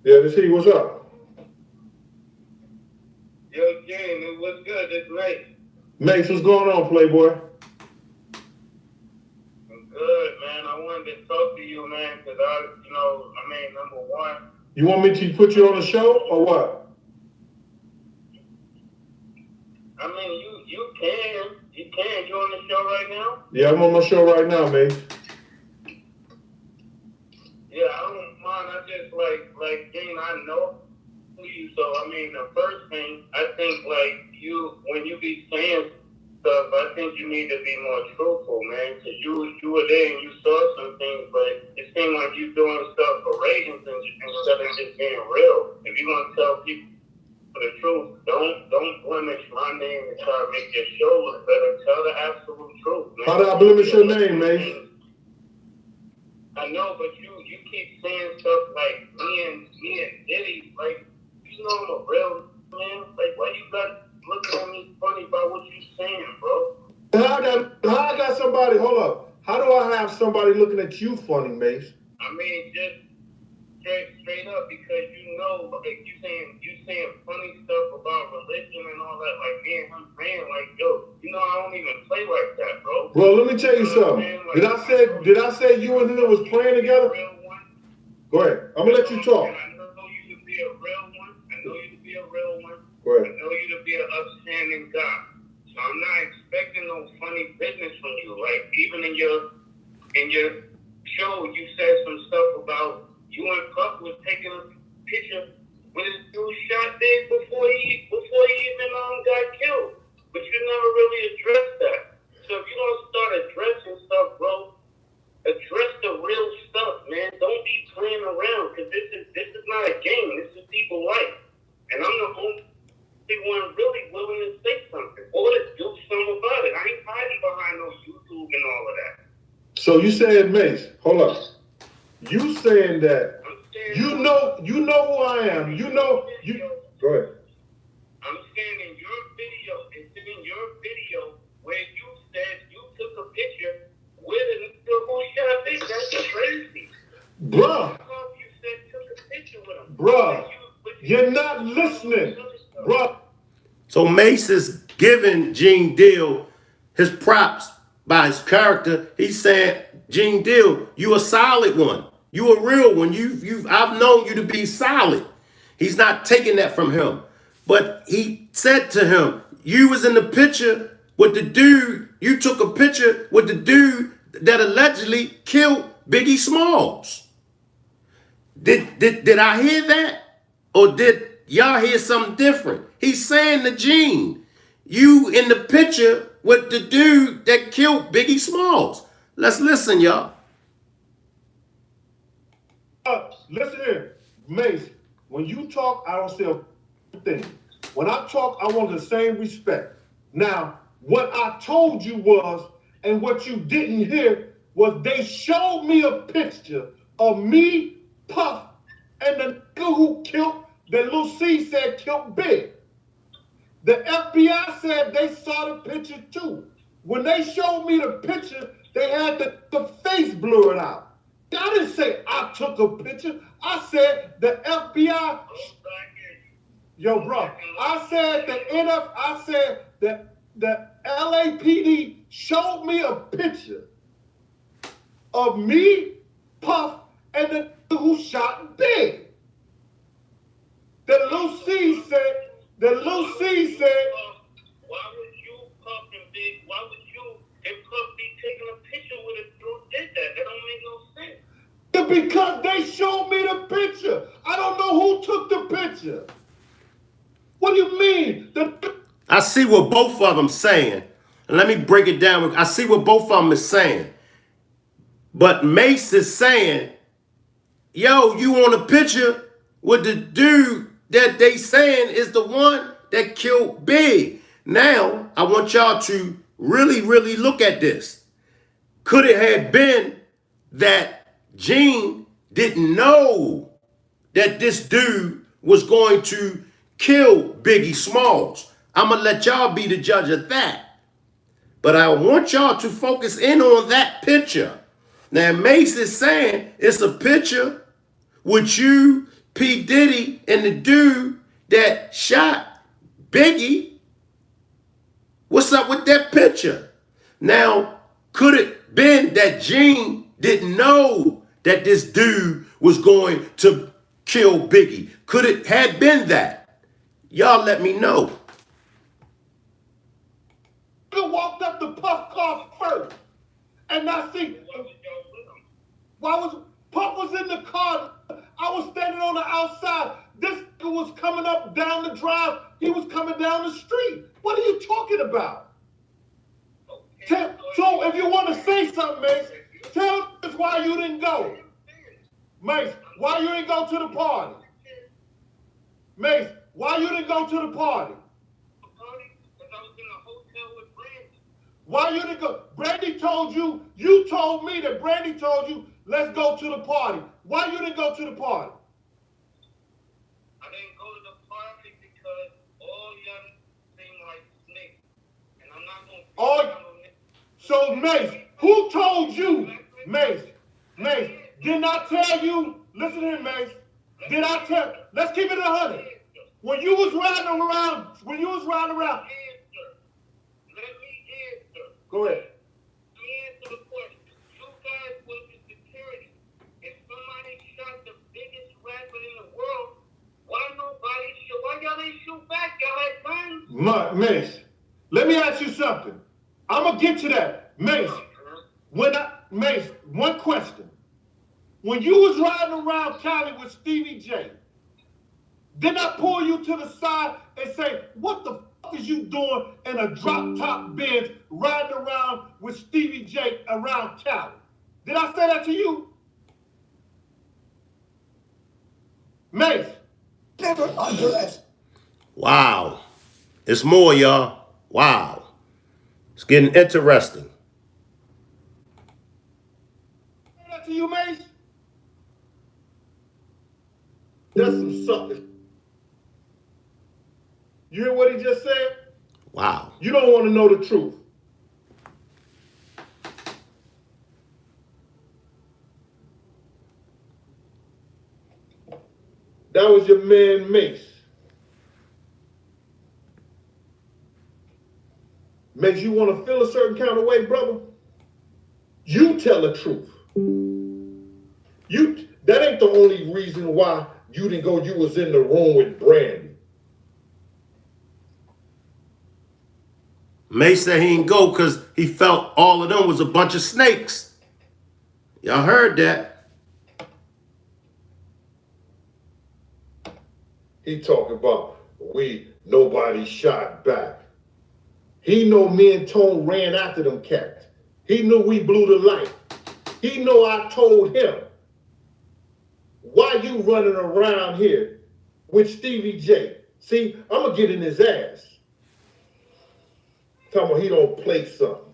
Yeah, this he. What's up? Yo, Gene, what's good? It's Mase. Mase, what's going on, Playboy? I'm good, man. I wanted to talk to you, man, because number one. You want me to put you on the show or what? I mean, you can. You can. You on the show right now? Yeah, I'm on my show right now, Mase. Yeah, I don't mind. I just like Gene, I know you. So, I mean, the first thing, I think, when you be saying stuff, I think you need to be more truthful, man, because you were there and you saw some things, but it seemed like you doing stuff for ratings instead of just being real. If you're going to tell people the truth, don't blemish my name and try to make your show look better. Tell the absolute truth, man. How did I blemish your name, Mase? I know, but you keep saying stuff like me and Diddy, like, you know I'm a real man. Like, why you got looking at me funny about what you saying, bro? How I got somebody, hold up. How do I have somebody looking at you funny, Mase? I mean, just straight up, because you know, like, you saying funny stuff about religion and all that, like me and him saying, like, yo, you know, I don't even play like that, bro. Bro, let me tell you something. Like, did I say you and him was playing together? Go ahead. I'm gonna let you talk. I know you to be a real one. I know you to be a real one. Go ahead. I know you to be an upstanding guy. So I'm not expecting no funny business from you. Like, even in your show, you said some stuff about you and Puff was taking a picture when his dude shot Big before he even got killed. But you never really addressed that. So if you don't start addressing stuff, bro, address the real stuff, man. Don't be playing around, because this is not a game. This is people's life. And I'm the only one really willing to say something or to do something about it. I ain't hiding behind no YouTube and all of that. So you saying, Mase, hold up. You saying that you know who I am. You know you. Go ahead. I'm saying in your video, Mase is giving Gene Deal his props by his character. He's saying, Gene Deal, you a solid one. You a real one. I've known you to be solid. He's not taking that from him. But he said to him, you was in the picture with the dude, you took a picture with the dude that allegedly killed Biggie Smalls. Did I hear that? Or did y'all hear something different? He's saying to Gene, you in the picture with the dude that killed Biggie Smalls. Let's listen, y'all. Listen here, Mase. When you talk, I don't say a thing. When I talk, I want the same respect. Now, what I told you was, and what you didn't hear, was they showed me a picture of me, Puff, and the nigga who killed, that Lil C said killed Big. The FBI said they saw the picture too. When they showed me the picture, they had the face blurred out. I didn't say I took a picture. I said the FBI. Yo, bro. I said I said that the LAPD showed me a picture of me, Puff, and the who shot Big. The Lucy said. Why would you, Puff and Big, why would you and Puff be taking a picture with a dude did that? That don't make no sense. Because they showed me the picture. I don't know who took the picture. What do you mean? I see what both of them saying. And let me break it down. I see what both of them is saying. But Mase is saying, yo, you on a picture with the dude that they saying is the one that killed Big. Now, I want y'all to really, really look at this. Could it have been that Gene didn't know that this dude was going to kill Biggie Smalls? I'm going to let y'all be the judge of that. But I want y'all to focus in on that picture. Now, Mase is saying it's a picture with you, P. Diddy, and the dude that shot Biggie. What's up with that picture? Now, could it been that Gene didn't know that this dude was going to kill Biggie? Could it have been that? Y'all let me know. You walked up the Puff car first. And I see, why was Puff was in the car? I was standing on the outside. This nigga was coming up down the drive. He was coming down the street. What are you talking about? So if you want to say something, Mase, tell us why you didn't go. Mase, why you didn't go to the party? Mase, why you didn't go to the party? Why you didn't go? Brandy told you, you told me that Brandy told you, let's go to the party. Why you didn't go to the party? I didn't go to the party because all young seem like snakes. And I'm not going to... So, Mase, who told you, Mase, didn't I tell you, listen here, Mase, did I tell, let's keep it 100. When you was riding around, go ahead. Let me answer the question. You guys was the security. If somebody shot the biggest rapper in the world, why y'all ain't shoot back? Y'all had guns? Mase, let me ask you something. I'm gonna get to that. Mase, one question. When you was riding around Cali with Stevie J, didn't I pull you to the side and say, what the fuck is you doing in a drop top Benz riding around with Stevie J around Cali? Did I say that to you? Mase. Never underestimate. Wow. It's more, y'all. Wow. It's getting interesting. Say that to you, Mase? That's some sucker. You hear what he just said? Wow. You don't want to know the truth. That was your man Mase. makes you want to feel a certain kind of way, brother, you tell the truth. That ain't the only reason why you didn't go. You was in the room with Brandy. Mase said he didn't go because he felt all of them was a bunch of snakes. Y'all heard that. He talking about nobody shot back. He know me and Tone ran after them cats. He knew we blew the light. He know I told him, why you running around here with Stevie J? See, I'm gonna get in his ass. Talking about he don't play something.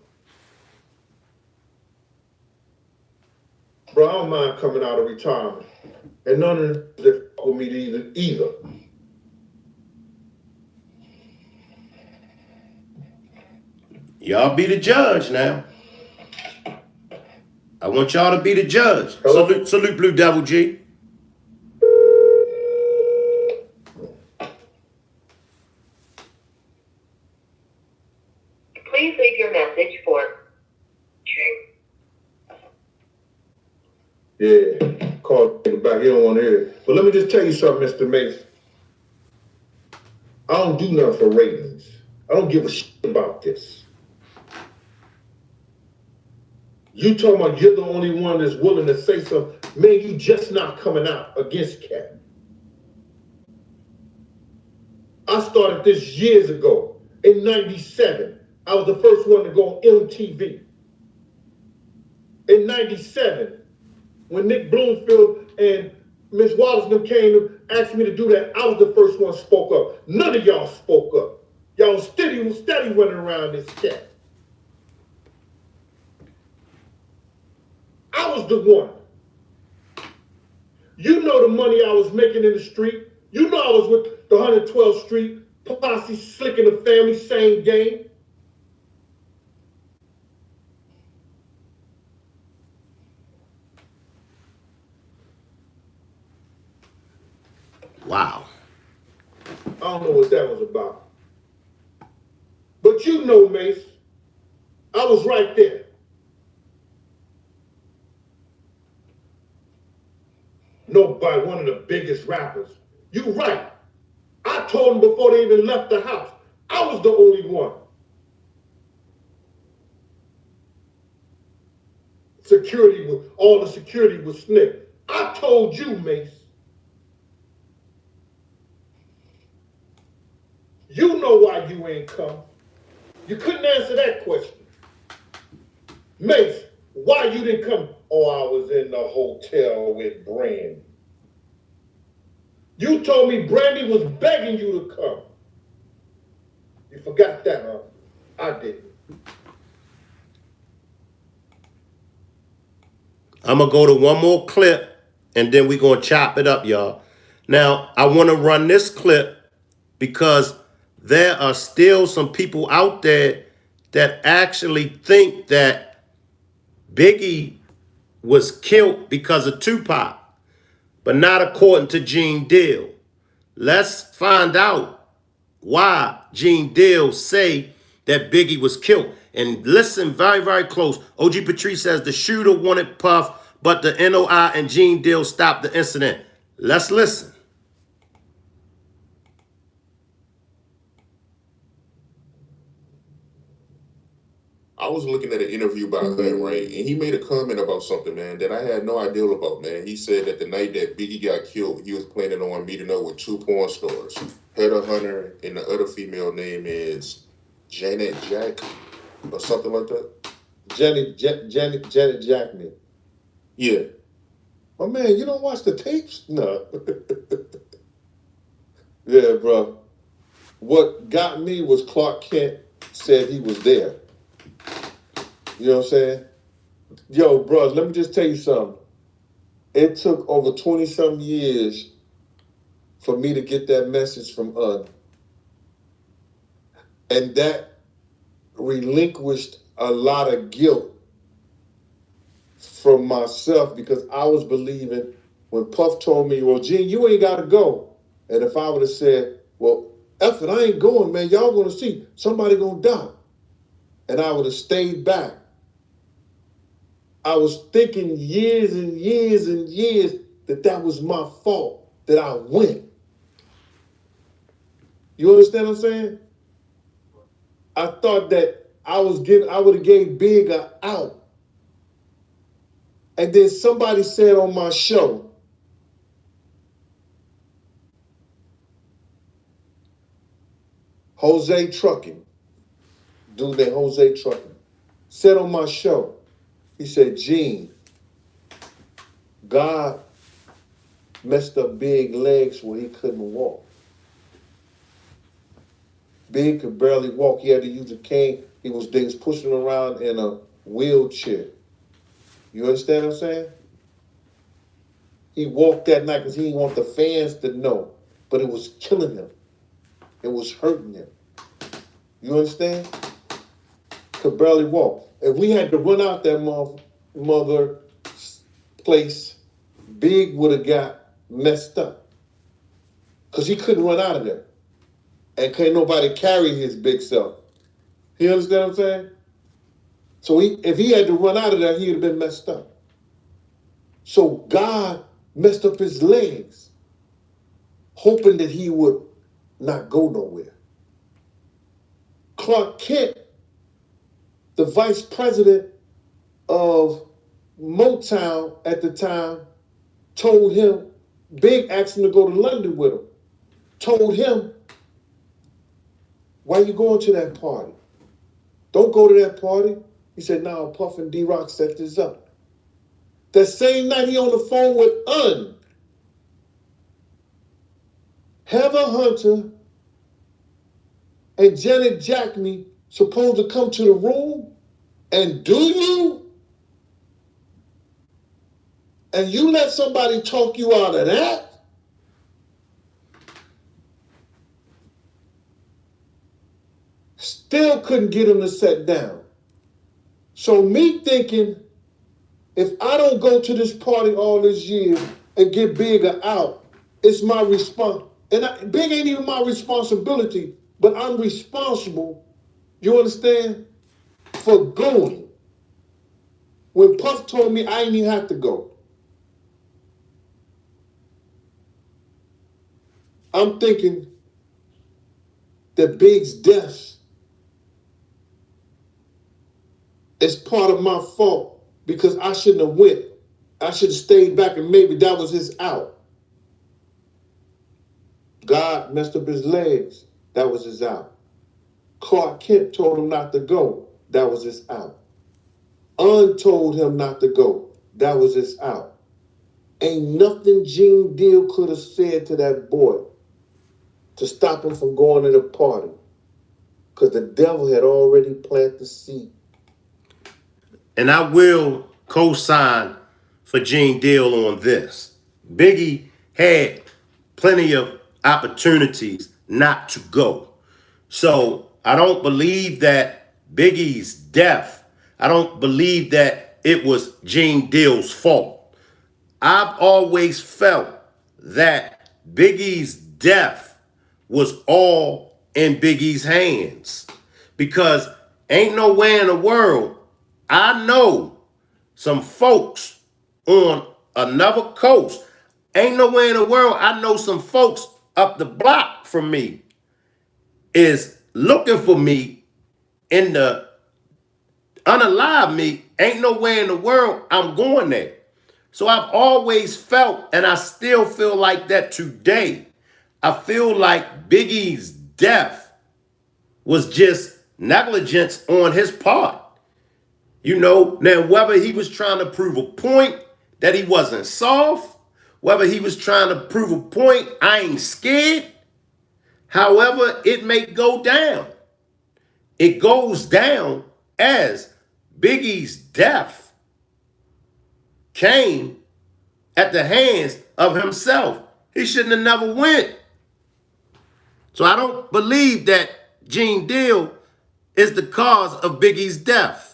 Bro, I don't mind coming out of retirement. And none of them fuck with me either. Y'all be the judge now. I want y'all to be the judge. Salute Blue Devil G. Please leave your message for Yeah, call the back. He don't want to hear it. But let me just tell you something, Mr. Mase. I don't do nothing for ratings. I don't give a shit about this. You talking about you're the only one that's willing to say something. Man, you just not coming out against Cat. I started this years ago. In 97, I was the first one to go on MTV. In 97, when Nick Bloomfield and Miss Wallace came to ask me to do that, I was the first one spoke up. None of y'all spoke up. Y'all steady running around this Cat. I was the one. You know the money I was making in the street. You know I was with the 112th Street Posse, Slick and the Family, same game. Wow. I don't know what that was about. But you know, Mase, I was right there. Nobody, one of the biggest rappers. You right. I told them before they even left the house. I was the only one. All the security was snicked. I told you, Mase. You know why you ain't come. You couldn't answer that question. Mase, why you didn't come? Oh, I was in the hotel with Brandy. You told me Brandy was begging you to come. You forgot that, huh? I didn't. I'm going to go to one more clip, and then we're going to chop it up, y'all. Now, I want to run this clip because there are still some people out there that actually think that Biggie was killed because of Tupac, but not according to Gene Deal. Let's find out why Gene Deal say that Biggie was killed. And listen very, very close. OG Patrice says the shooter wanted Puff, but the NOI and Gene Deal stopped the incident. Let's listen. I was looking at an interview by him, right? And he made a comment about something, man, that I had no idea about, man. He said that the night that Biggie got killed, he was planning on meeting up with 2 porn stars, Heather Hunter, and the other female name is Janet Jack or something like that. Janet Jackman. Yeah. Oh man, you don't watch the tapes? No. Yeah, bro. What got me was Clark Kent said he was there. You know what I'm saying? Yo, bro, let me just tell you something. It took over 20-some years for me to get that message from and that relinquished a lot of guilt from myself because I was believing when Puff told me, well, Gene, you ain't got to go. And if I would have said, well, F it, I ain't going, man. Y'all going to see. Somebody going to die. and I would have stayed back, I was thinking years and years and years that was my fault, that I went. You understand what I'm saying? I thought that I would have gave Big a out. And then somebody said on my show, Jose Trucking, dude named Jose Trucking, said on my show, he said, Gene, God messed up Big legs where he couldn't walk. Big could barely walk. He had to use a cane. They was pushing around in a wheelchair. You understand what I'm saying? He walked that night because he didn't want the fans to know. But it was killing him. It was hurting him. You understand? Could barely walk. If we had to run out that mother place, Big would have got messed up. Because he couldn't run out of there. And couldn't nobody carry his big self. You understand what I'm saying? So if he had to run out of there, he would have been messed up. So God messed up his legs, hoping that he would not go nowhere. Clark Kent, the vice president of Motown at the time, told him, Big asked him to go to London with him, told him, why you going to that party? Don't go to that party. He said, no, Puff and D-Rock set this up. That same night he on the phone with Heather Hunter and Janet Jackney supposed to come to the room and do you? And you let somebody talk you out of that? Still couldn't get him to sit down. So me thinking, if I don't go to this party all this year and get Bigger out, it's my response. And Big ain't even my responsibility, but I'm responsible, you understand, for going. When Puff told me I didn't even have to go. I'm thinking that Big's death is part of my fault because I shouldn't have went. I should have stayed back and maybe that was his out. God messed up his legs. That was his out. Clark Kent told him not to go. That was his out. Told him not to go. That was his out. Ain't nothing Gene Deal could have said to that boy to stop him from going to the party. Because the devil had already planted the seed. And I will co-sign for Gene Deal on this. Biggie had plenty of opportunities not to go. So I don't believe that Biggie's death, I don't believe that it was Gene Deal's fault. I've always felt that Biggie's death was all in Biggie's hands. Because ain't nowhere in the world I know some folks on another coast. Ain't nowhere in the world I know some folks up the block from me is looking for me in the unalive me. Ain't nowhere in the world I'm going there. So I've always felt, and I still feel like that today. I feel like Biggie's death was just negligence on his part. You know, now whether he was trying to prove a point that he wasn't soft, whether he was trying to prove a point I ain't scared, however it may go down, it goes down as Biggie's death came at the hands of himself. He shouldn't have never went. So I don't believe that Gene Deal is the cause of Biggie's death.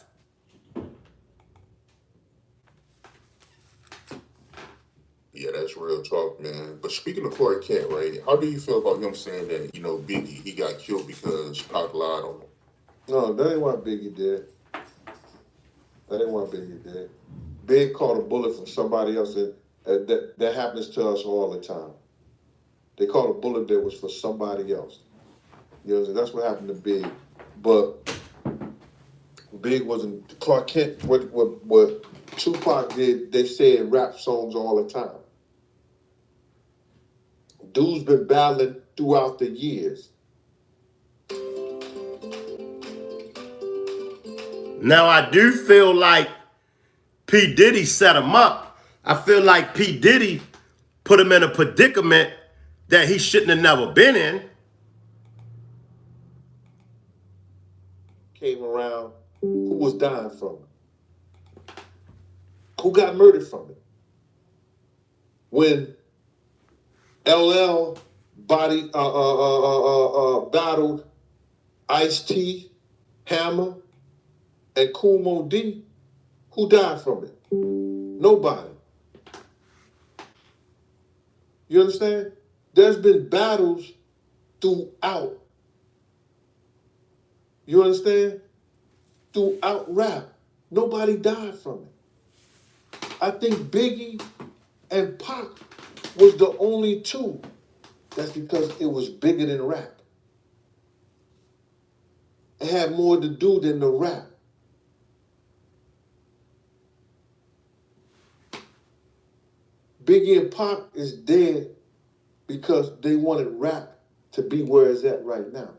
Yeah, that's real talk, man. But speaking of Clark Kent, right? How do you feel about him saying that, Biggie, he got killed because Pac lied on him? No, that ain't why Biggie did. That ain't why Biggie did. Big caught a bullet from somebody else, and that happens to us all the time. They caught a bullet that was for somebody else. You know, that's what happened to Big. But Big wasn't Clark Kent. What Tupac did, they say in rap songs all the time. Dude's been battling throughout the years. Now I do feel like P. Diddy set him up. I feel like P. Diddy put him in a predicament that he shouldn't have never been in. Came around, who was dying from it? Who got murdered from it? When LL battled Ice-T, Hammer, and Kool Moe Dee, who died from it? Nobody. You understand? There's been battles throughout. You understand? Throughout rap. Nobody died from it. I think Biggie and Pac was the only two. That's because it was bigger than rap. It had more to do than the rap. Biggie and Pac is dead because they wanted rap to be where it's at right now.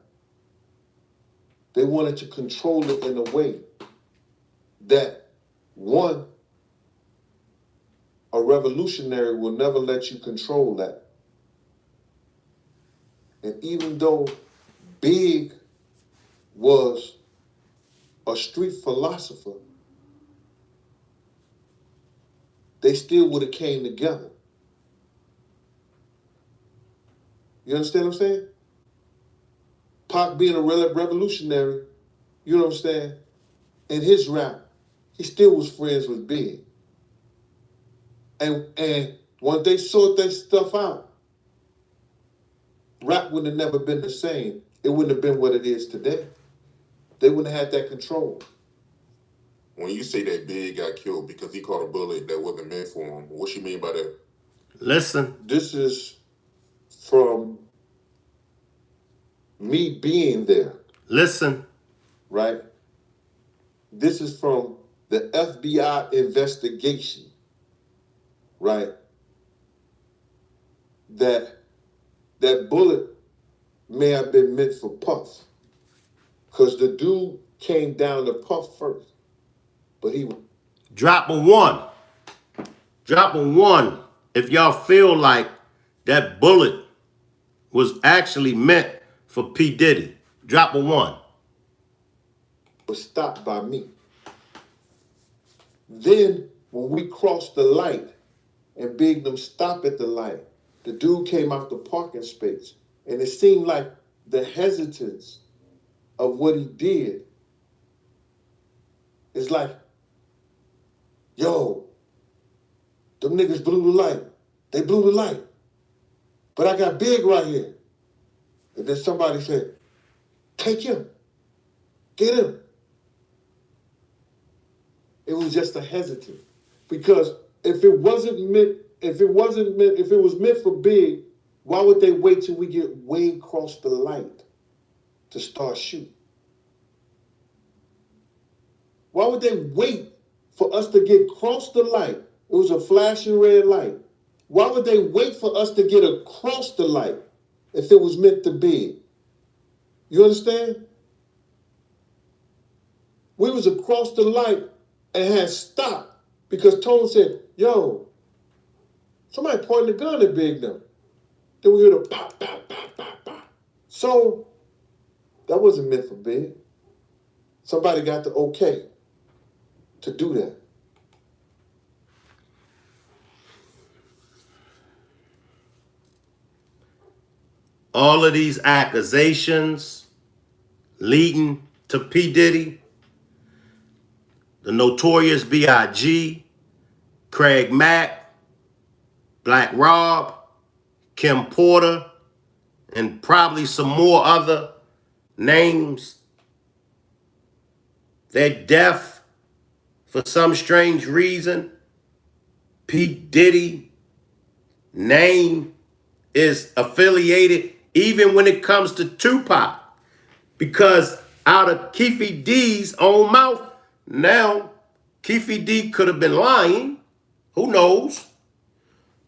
They wanted to control it in a way that, one, a revolutionary will never let you control that. And even though Big was a street philosopher, they still would have came together. You understand what I'm saying? Pac being a revolutionary, you know what I'm saying? In his rap, he still was friends with Big. And once they sort that stuff out, rap would have never been the same. It wouldn't have been what it is today. They wouldn't have had that control. When you say that Big got killed because he caught a bullet that wasn't meant for him, what you mean by that? Listen. This is from me being there. Listen. Right? This is from the FBI investigation. Right? That bullet may have been meant for Puff. Because the dude came down to Puff first. But he... Drop a one. Drop a one if y'all feel like that bullet was actually meant for P. Diddy. Drop a one. Was stopped by me. Then, when we crossed the light and Big them stopped at the light, the dude came out the parking space. And it seemed like the hesitance of what he did is like, yo, them niggas blew the light. They blew the light. But I got Big right here. And then somebody said, take him. Get him. It was just a hesitant. Because if it was meant for Big, why would they wait till we get way across the light to start shooting? Why would they wait for us to get across the light? It was a flashing red light. Why would they wait for us to get across the light if it was meant to be? You understand? We was across the light and had stopped because Tone said, yo, somebody pointing a gun at Big now. Then we heard a pop, pop, pop, pop, pop. So that wasn't meant for Big. Somebody got the okay to do that. All of these accusations leading to P. Diddy, the Notorious B.I.G., Craig Mack, Black Rob, Kim Porter, and probably some more other names their death, for some strange reason, P.Diddy name is affiliated even when it comes to Tupac. Because out of Keefe D's own mouth, now Keefe D could have been lying. Who knows?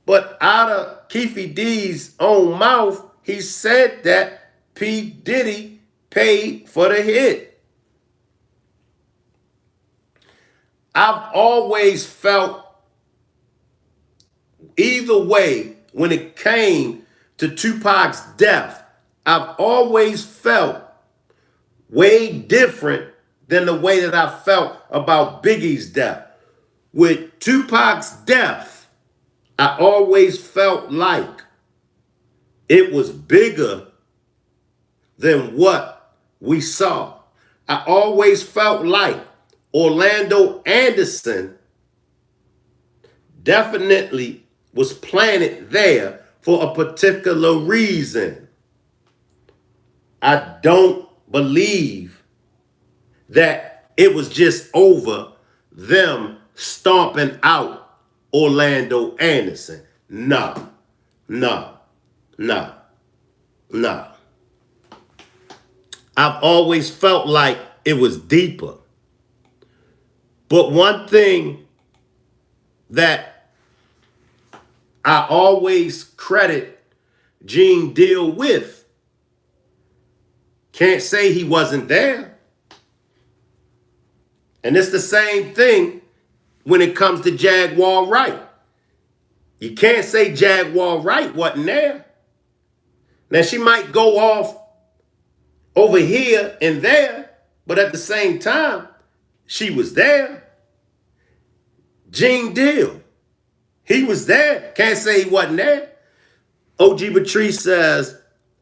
But out of Keefe D's own mouth, he said that P. Diddy paid for the hit. I've always felt either way when it came to Tupac's death, I've always felt way different than the way that I felt about Biggie's death. With Tupac's death, I always felt like it was bigger than what we saw. I always felt like Orlando Anderson definitely was planted there for a particular reason. I don't believe that it was just over them stomping out Orlando Anderson. No, no, no, no. I've always felt like it was deeper. But one thing that I always credit Gene Deal with, can't say he wasn't there. And it's the same thing when it comes to Jaguar Wright. You can't say Jaguar Wright wasn't there. Now, she might go off over here and there, but at the same time, she was there. Gene Deal, he was there. Can't say he wasn't there. OG Patrice says,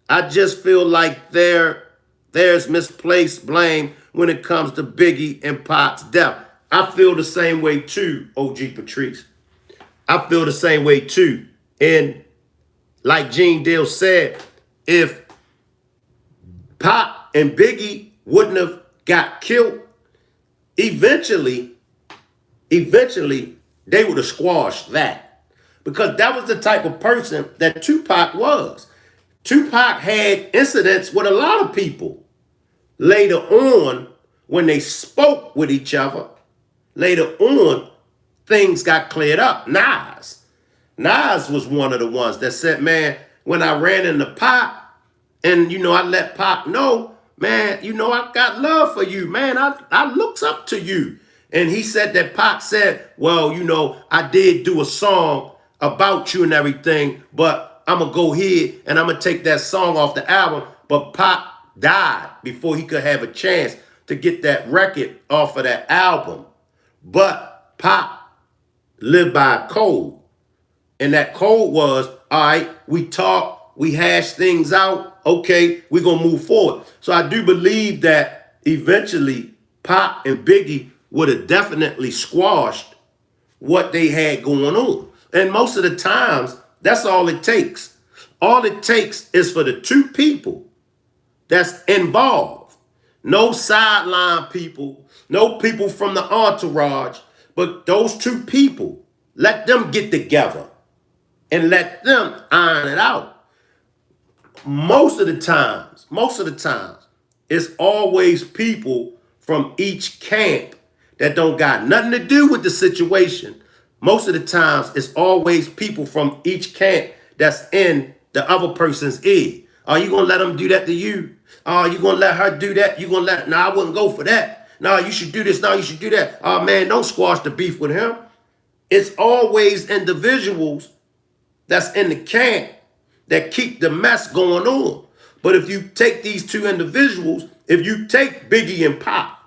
I just feel like there's misplaced blame when it comes to Biggie and Pac's death. I feel the same way too, OG Patrice. I feel the same way too. And like Gene Deal said, if Pac and Biggie wouldn't have got killed, eventually they would have squashed that. Because that was the type of person that Tupac was. Tupac had incidents with a lot of people. Later on, when they spoke with each other, later on, things got cleared up. Nas was one of the ones that said, man, when I ran into Pac, and, I let Pac know, man, I got love for you, man. I looks up to you. And he said that Pac said, well, I did do a song about you and everything, but I'm going to go here and I'm going to take that song off the album. But Pac died before he could have a chance to get that record off of that album. But Pac lived by a code. And that code was, all right, we talk, we hash things out. Okay, we're going to move forward. So I do believe that eventually Pac and Biggie would have definitely squashed what they had going on. And most of the times, that's all it takes. All it takes is for the two people that's involved. No sideline people, no people from the entourage, but those two people, let them get together and let them iron it out. Most of the times, it's always people from each camp that don't got nothing to do with the situation. Most of the times, it's always people from each camp that's in the other person's ear. Are you going to let them do that to you? Are you going to let her do that? You going to let, no, I wouldn't go for that. No, you should do this. No, you should do that. Oh, man, don't squash the beef with him. It's always individuals that's in the camp that keep the mess going on. But if you take these two individuals, if you take Biggie and Pac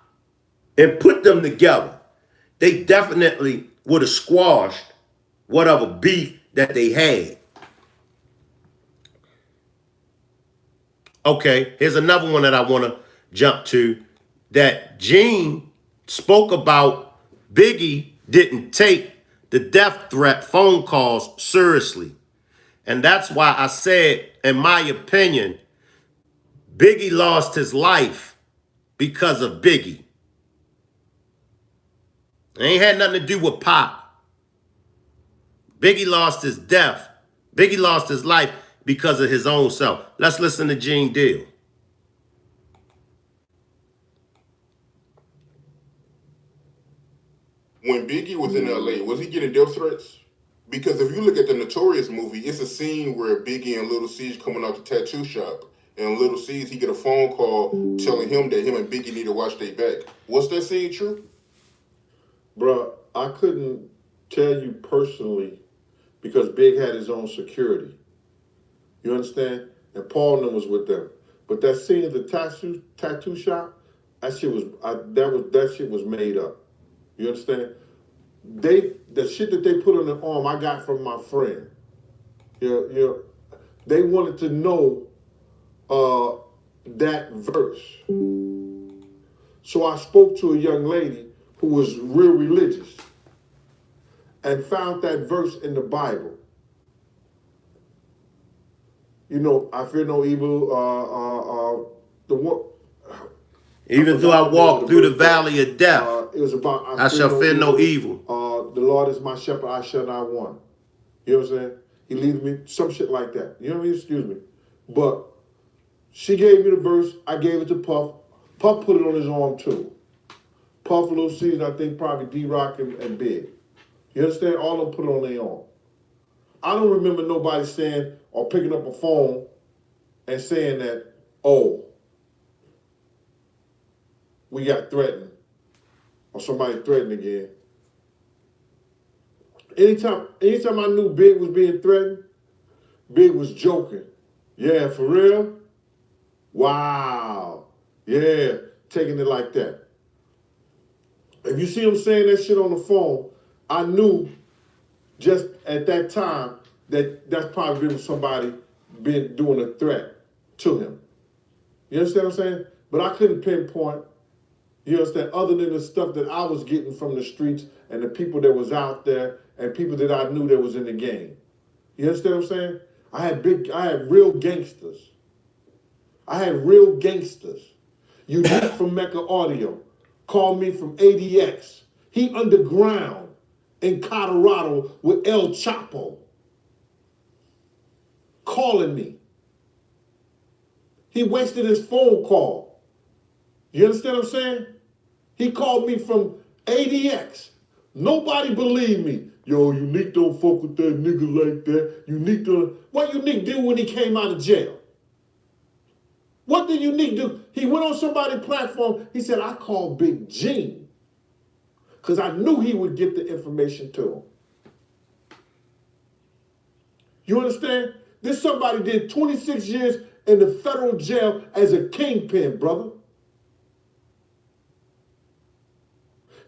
and put them together, they definitely would have squashed whatever beef that they had. Okay, here's another one that I want to jump to, that Gene spoke about. Biggie didn't take the death threat phone calls seriously. And that's why I said, in my opinion, Biggie lost his life because of Biggie. It ain't had nothing to do with Pop. Biggie lost his death. Biggie lost his life because of his own self. Let's listen to Gene Deal. When Biggie was in LA, was he getting death threats? Because if you look at the Notorious movie, it's a scene where Biggie and Little C's coming out the tattoo shop. And Little C's, he get a phone call telling him that him and Biggie need to watch their back. Was that scene true? Bruh, I couldn't tell you personally because Big had his own security. You understand? And Paul and them was with them. But that scene at the tattoo shop, that shit was made up. You understand? The shit that they put on their arm, I got from my friend. They wanted to know that verse. So I spoke to a young lady who was real religious and found that verse in the Bible. You know, I fear no evil. Even though I walk through the valley of death, it was about I shall fear no evil. The Lord is my shepherd, I shall not want. You know what I'm saying? He leads me, some shit like that. You know what I mean? Excuse me. But she gave me the verse, I gave it to Puff. Puff put it on his arm too. Puff, Lil C, and I think probably D-Rock and Big. You understand? All of them put it on their arm. I don't remember nobody saying or picking up a phone and saying that, oh, we got threatened or somebody threatened again. Anytime I knew Big was being threatened, Big was joking. Yeah, for real? Wow. Yeah, taking it like that. If you see him saying that shit on the phone, I knew just at that time that that's probably been somebody been doing a threat to him. You understand what I'm saying? But I couldn't pinpoint, you understand, other than the stuff that I was getting from the streets and the people that was out there and people that I knew that was in the game. You understand what I'm saying? I had real gangsters. Unique from Mecca Audio called me from ADX. He underground in Colorado with El Chapo calling me. He wasted his phone call. You understand what I'm saying? He called me from ADX. Nobody believed me. Yo, Unique don't fuck with that nigga like that. What Unique do when he came out of jail? What did Unique do? He went on somebody's platform. He said, I called Big Gene because I knew he would get the information to him. You understand? This somebody did 26 years in the federal jail as a kingpin, brother.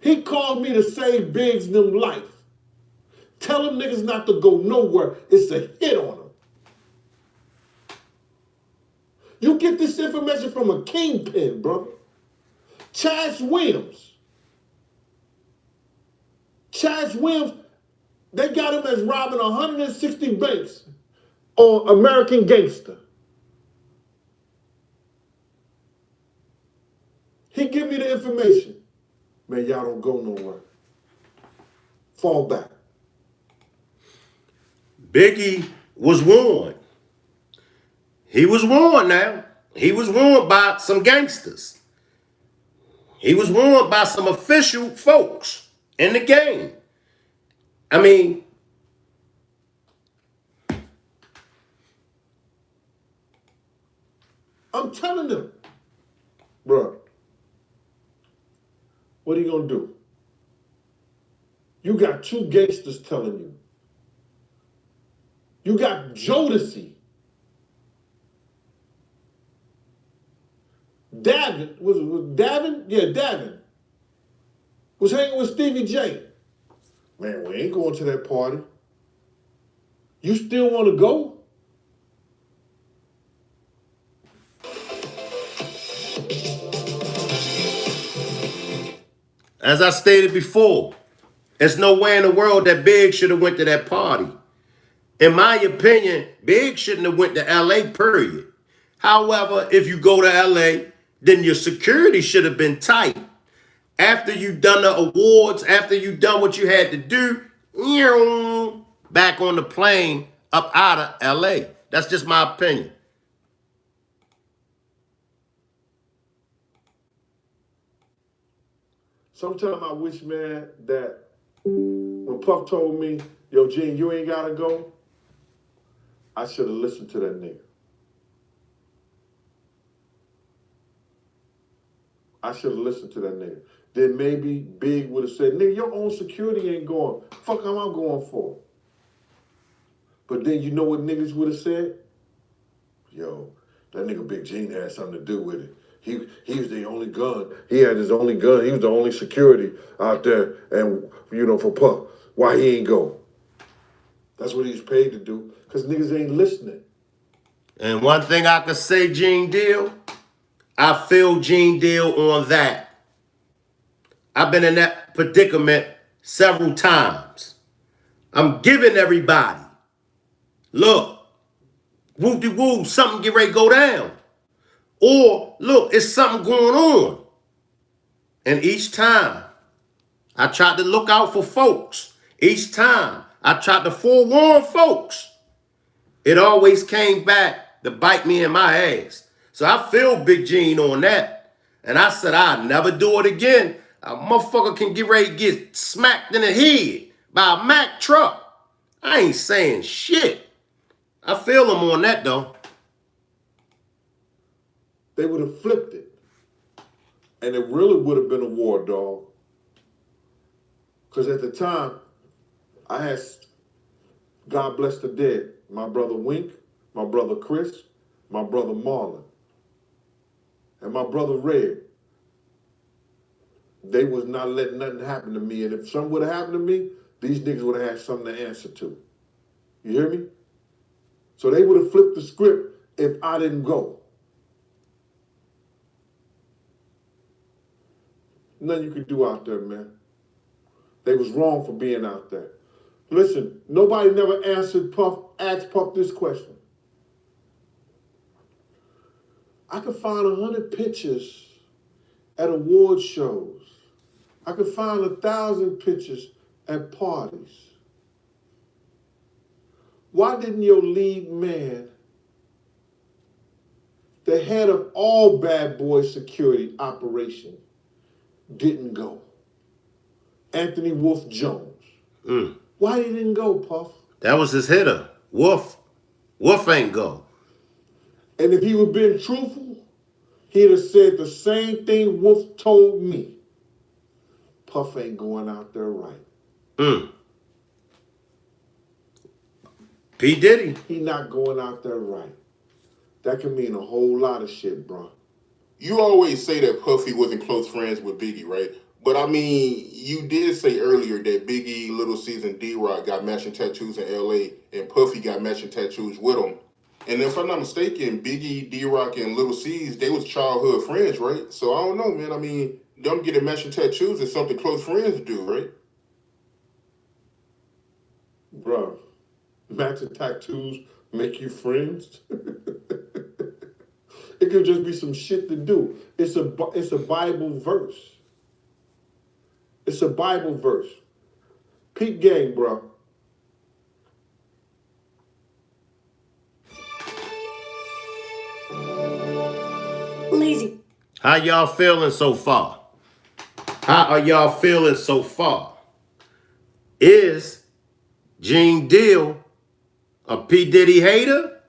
He called me to save Biggs' them life. Tell them niggas not to go nowhere. It's a hit on them. You get this information from a kingpin, brother. Chaz Williams, they got him as robbing 160 banks on American Gangster. He give me the information. Man, y'all don't go nowhere. Fall back. Biggie was warned. He was warned now. He was warned by some gangsters. He was warned by some official folks in the game. I mean, I'm telling them, bro, what are you gonna do? You got two gangsters telling you. You got Jodeci. Davin, was Davin? Yeah, Davin. Was hanging with Stevie J. Man, we ain't going to that party. You still want to go? as I stated before, there's no way in the world that Big should have went to that party. In my opinion, Big shouldn't have went to LA, period. However, if you go to LA, then your security should have been tight. after you done the awards, after you done what you had to do, back on the plane up out of LA. That's just my opinion. Sometimes I wish, man, that when Puff told me, yo, Gene, you ain't gotta go, I should have listened to that nigga. I should have listened to that nigga. Then maybe Big would have said, nigga, your own security ain't going. Fuck am I going for? But then you know what niggas would have said? Yo, that nigga Big Gene had something to do with it. He was the only gun. He had his only gun. He was the only security out there. And, you know, for Puff, why he ain't go? That's what he's paid to do, because niggas ain't listening. And one thing I could say, Gene Deal, I feel Gene Deal on that. I've been in that predicament several times. I'm giving everybody, look, whoop-de-woo, something get ready to go down. Or, look, it's something going on. And each time, I tried to look out for folks. Each time, I tried to forewarn folks. It always came back to bite me in my ass. So I feel Big Gene on that. And I said, I'll never do it again. A motherfucker can get ready to get smacked in the head by a Mack truck. I ain't saying shit. I feel him on that, though. They would have flipped it. And it really would have been a war, dog. Because at the time, I had, God bless the dead, my brother Wink, my brother Chris, my brother Marlon, and my brother Red. They was not letting nothing happen to me. And if something would have happened to me, these niggas would have had something to answer to. You hear me? So they would have flipped the script if I didn't go. Nothing you could do out there, man. They was wrong for being out there. Listen, nobody never asked Puff this question. I could find 100 pictures at award shows. I could find 1,000 pictures at parties. Why didn't your lead man, the head of all Bad Boy security operation, didn't go? Anthony Wolf Jones. Why he didn't go, Puff? That was his hitter. Wolf ain't go. And if he would have been truthful, he'd have said the same thing Wolf told me. Puff ain't going out there right. P.Diddy. He not going out there right. That can mean a whole lot of shit, bro. You always say that Puffy wasn't close friends with Biggie, right? But I mean, you did say earlier that Biggie, Little C's, and D-Rock got matching tattoos in LA, and Puffy got matching tattoos with them. And if I'm not mistaken, Biggie, D-Rock, and Little C's, they was childhood friends, right? So I don't know, man. I mean, them getting matching tattoos is something close friends do, right? Bro, matching tattoos make you friends? It could just be some shit to do. It's a Bible verse. It's a Bible verse. Peep game, bro. Lazy. How y'all feeling so far? How are y'all feeling so far? Is Gene Deal a P. Diddy hater?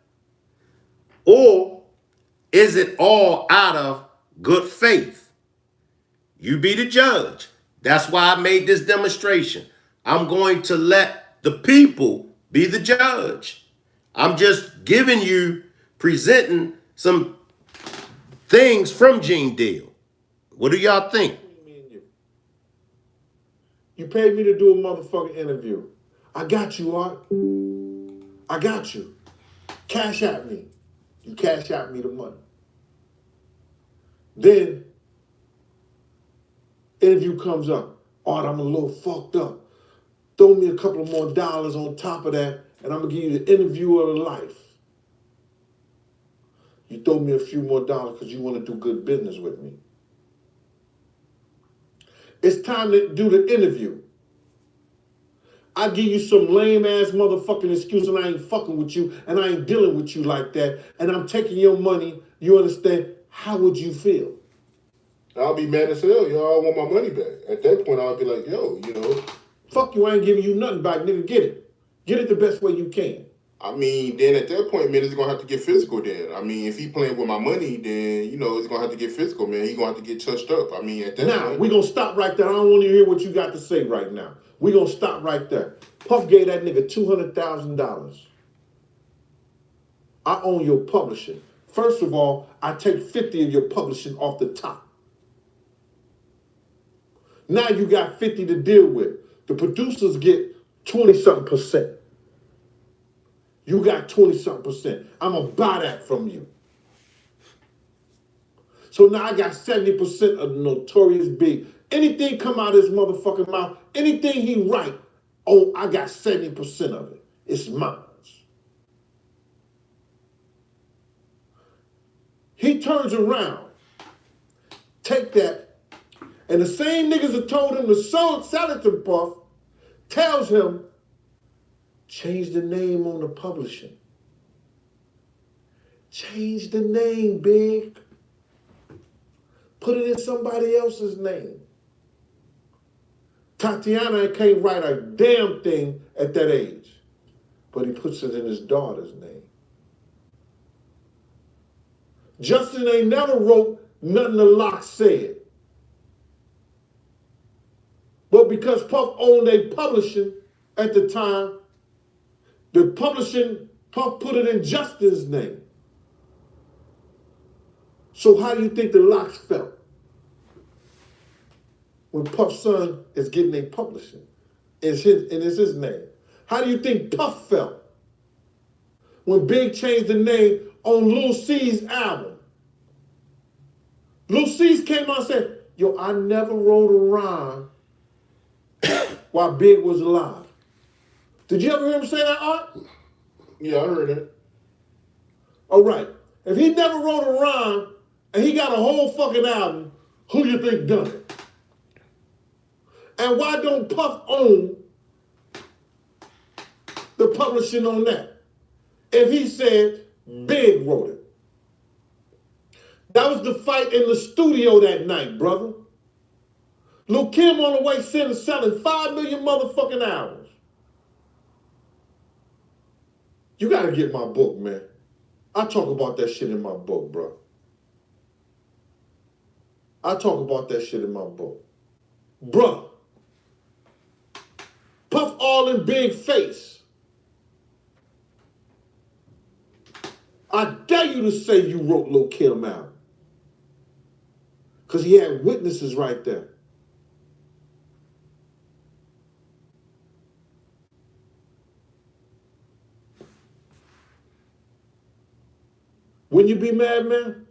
Or is it all out of good faith? You be the judge. That's why I made this demonstration. I'm going to let the people be the judge. I'm just giving you, presenting some things from Gene Deal. What do y'all think? You paid me to do a motherfucking interview. I got you, Art. I got you. Cash at me. You cash out me the money. Then, interview comes up. Art, I'm a little fucked up. Throw me a couple of more dollars on top of that, and I'm gonna give you the interview of life. You throw me a few more dollars because you want to do good business with me. It's time to do the interview. I give you some lame ass motherfucking excuse and I ain't fucking with you and I ain't dealing with you like that and I'm taking your money, you understand? How would you feel? I'll be mad as hell. Y'all want my money back. At that point, I'll be like, yo, fuck you, I ain't giving you nothing back, nigga, get it. Get it the best way you can. I mean, then at that point, man, it's gonna have to get physical then. I mean, if he playing with my money, then, it's gonna have to get physical, man. He gonna have to get touched up. I mean, at that point. Now, we gonna stop right there. I don't want to hear what you got to say right now. We gonna stop right there. Puff gave that nigga $200,000. I own your publishing. First of all, I take 50 of your publishing off the top. Now you got 50 to deal with. The producers get 20-something%. You got 20-something%. I'm gonna buy that from you. So now I got 70% of the Notorious Big. Anything come out of his motherfucking mouth, anything he write, I got 70% of it. It's mine. He turns around, take that, and the same niggas that told him to sell it to Puff tells him, change the name on the publishing. Change the name, Big. Put it in somebody else's name. Tatiana can't write a damn thing at that age, but he puts it in his daughter's name. Justin ain't never wrote nothing the Lox said. But because Puff owned a publishing at the time, the publishing, Puff put it in Justin's name. So how do you think the Lox felt when Puff's son is getting a publishing? It's his name. How do you think Puff felt when Big changed the name on Lil C's album? Lil C's came out and said, yo, I never wrote a rhyme while Big was alive. Did you ever hear him say that, Art? Yeah, I heard it. All right. If he never wrote a rhyme and he got a whole fucking album, who you think done it? And why don't Puff own the publishing on that? If he said Big wrote it. That was the fight in the studio that night, brother. Lil' Kim on the way selling 5 million motherfucking albums. You gotta get my book, man. I talk about that shit in my book, bro. I talk about that shit in my book. Bruh. Puff all in Big face. I dare you to say you wrote Lil' Kim out. Because he had witnesses right there. Wouldn't you be mad, man?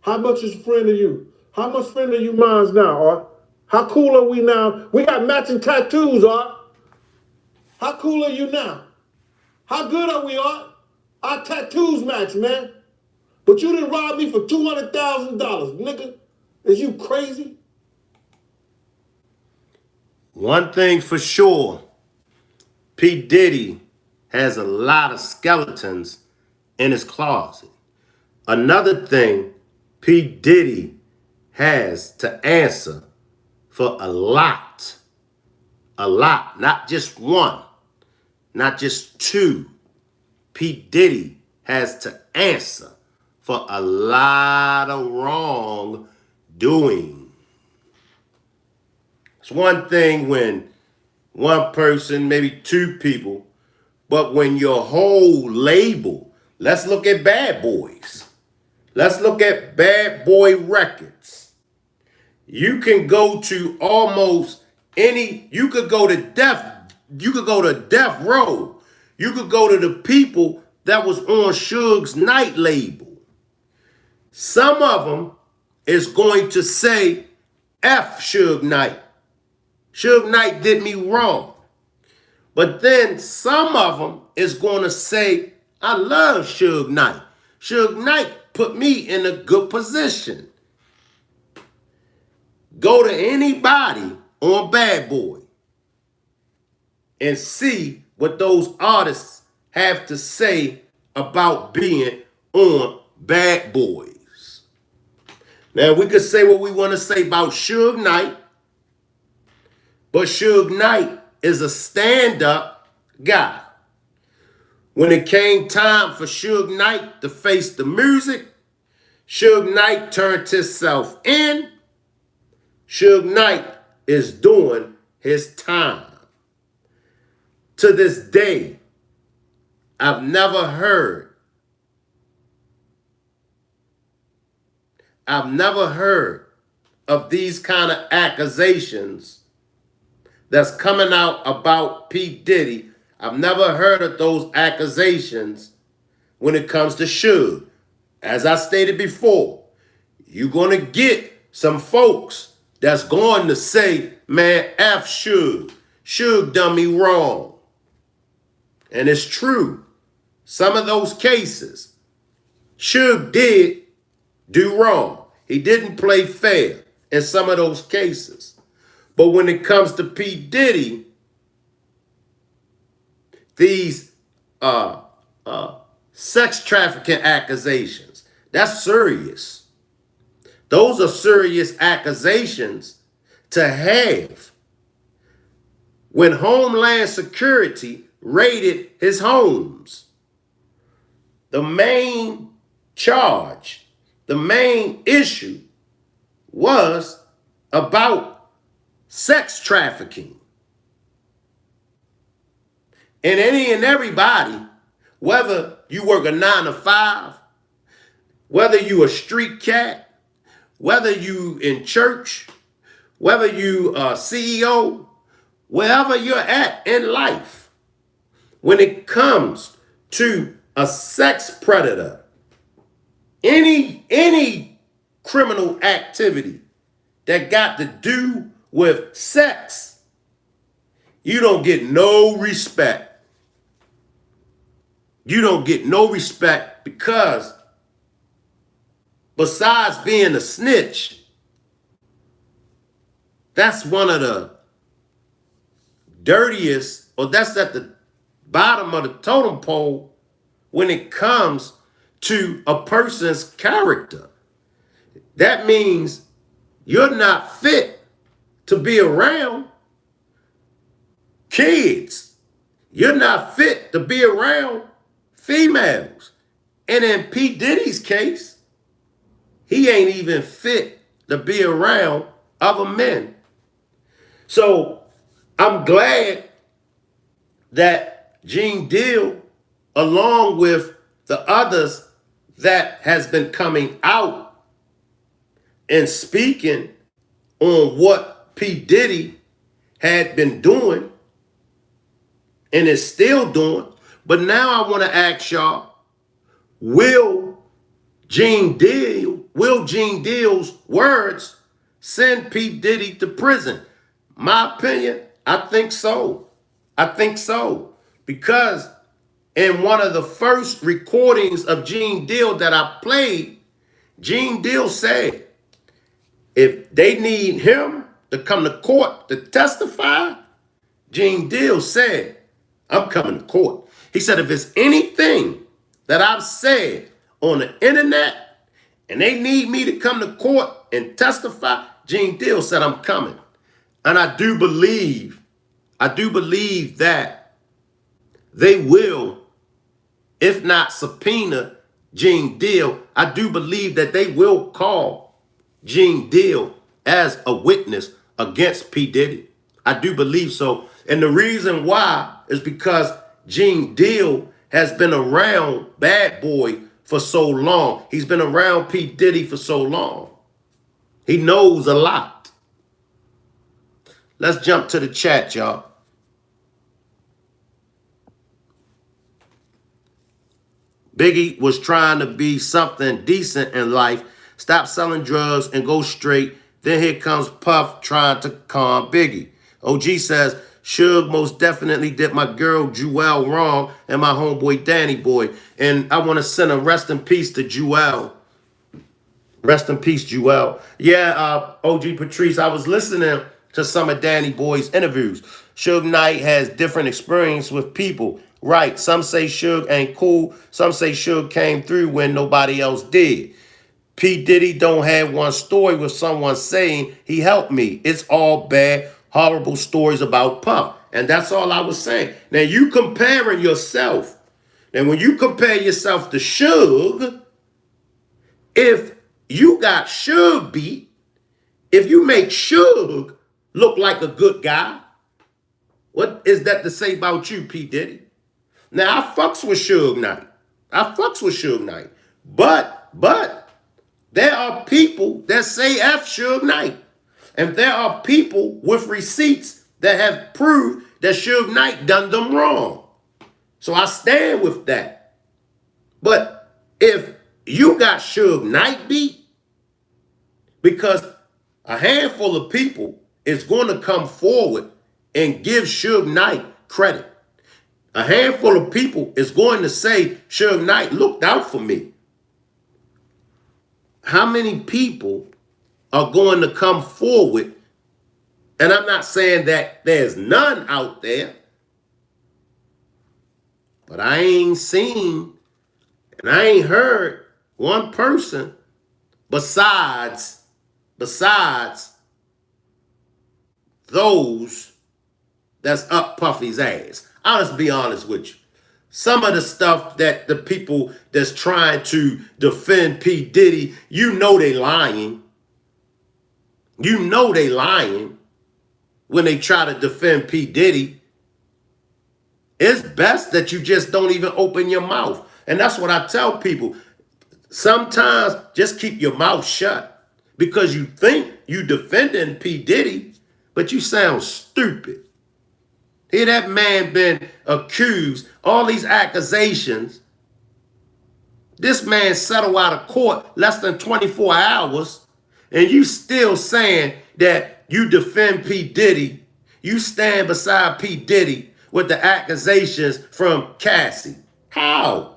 How much is a friend of you? How much friend of you mine's now, Art? How cool are we now? We got matching tattoos, Art. How cool are you now? How good are we, Art? Our tattoos match, man. But you didn't rob me for $200,000, nigga. Is you crazy? One thing for sure, P.Diddy has a lot of skeletons in his closet. Another thing, P.Diddy has to answer for a lot, not just one, not just two. P.Diddy has to answer for a lot of wrongdoing. It's one thing when one person, maybe two people, but when your whole label, let's look at Bad Boys. Let's look at Bad Boy Records. You can go to almost any, you could go to Death Row. You could go to the people that was on Suge's Knight label. Some of them is going to say, F Suge Knight. Suge Knight did me wrong. But then some of them is going to say, I love Suge Knight. Suge Knight put me in a good position. Go to anybody on Bad Boy and see what those artists have to say about being on Bad Boys. Now, we could say what we want to say about Suge Knight, but Suge Knight is a stand-up guy. When it came time for Suge Knight to face the music, Suge Knight turned himself in. Suge Knight is doing his time. To this day, I've never heard of these kind of accusations that's coming out about P. Diddy. I've never heard of those accusations when it comes to Suge. As I stated before, you're going to get some folks that's going to say, man, F Suge. Suge done me wrong. And it's true. Some of those cases, Suge did do wrong. He didn't play fair in some of those cases. But when it comes to P. Diddy, these sex trafficking accusations, that's serious. Those are serious accusations to have. When Homeland Security raided his homes, the main charge, the main issue was about sex trafficking. And any and everybody, whether you work a 9 to 5, whether you a street cat, whether you in church, whether you a CEO, wherever you're at in life, when it comes to a sex predator, any criminal activity that got to do with sex, you don't get no respect. You don't get no respect because besides being a snitch, that's one of the dirtiest, or that's at the bottom of the totem pole when it comes to a person's character. That means you're not fit to be around kids. You're not fit to be around females. And in P. Diddy's case, he ain't even fit to be around other men. So I'm glad that Gene Deal, along with the others that has been coming out and speaking on what P. Diddy had been doing and is still doing. But now I want to ask y'all, will Gene Deal's words send P. Diddy to prison? My opinion, I think so. I think so. Because in one of the first recordings of Gene Deal that I played, Gene Deal said, if they need him to come to court to testify, Gene Deal said, I'm coming to court. He said, if it's anything that I've said on the internet and they need me to come to court and testify, Gene Deal said, I'm coming. And I do believe that they will, if not subpoena Gene Deal, I do believe that they will call Gene Deal as a witness against P. Diddy. I do believe so. And the reason why is because Gene Deal has been around Bad Boy for so long. He's been around P. Diddy for so long. He knows a lot. Let's jump to the chat, y'all. Biggie was trying to be something decent in life. Stop selling drugs and go straight. Then here comes Puff trying to calm Biggie. OG says, Suge most definitely did my girl Jewel wrong and my homeboy Danny Boy. And I want to send a rest in peace to Jewel. Rest in peace, Jewel. Yeah, OG Patrice, I was listening to some of Danny Boy's interviews. Suge Knight has different experience with people. Right, some say Suge ain't cool. Some say Suge came through when nobody else did. P. Diddy don't have one story with someone saying he helped me. It's all bad, horrible stories about Puff. And that's all I was saying. Now you comparing yourself. And when you compare yourself to Suge, if you got Suge beat, if you make Suge look like a good guy, what is that to say about you, P. Diddy? Now I fucks with Suge Knight. But there are people that say F Suge Knight. And there are people with receipts that have proved that Suge Knight done them wrong. So I stand with that. But if you got Suge Knight beat, because a handful of people is going to come forward and give Suge Knight credit. A handful of people is going to say Suge Knight looked out for me. How many people are going to come forward? And I'm not saying that there's none out there, but I ain't seen and I ain't heard one person besides those that's up Puffy's ass. I'll just be honest with you. Some of the stuff that the people that's trying to defend P. Diddy, you know they lying. You know they lying when they try to defend P. Diddy. It's best that you just don't even open your mouth. And that's what I tell people. Sometimes just keep your mouth shut because you think you defending P. Diddy, but you sound stupid. Here that man been accused, all these accusations. This man settled out of court less than 24 hours, and you still saying that you defend P. Diddy. You stand beside P. Diddy with the accusations from Cassie. How?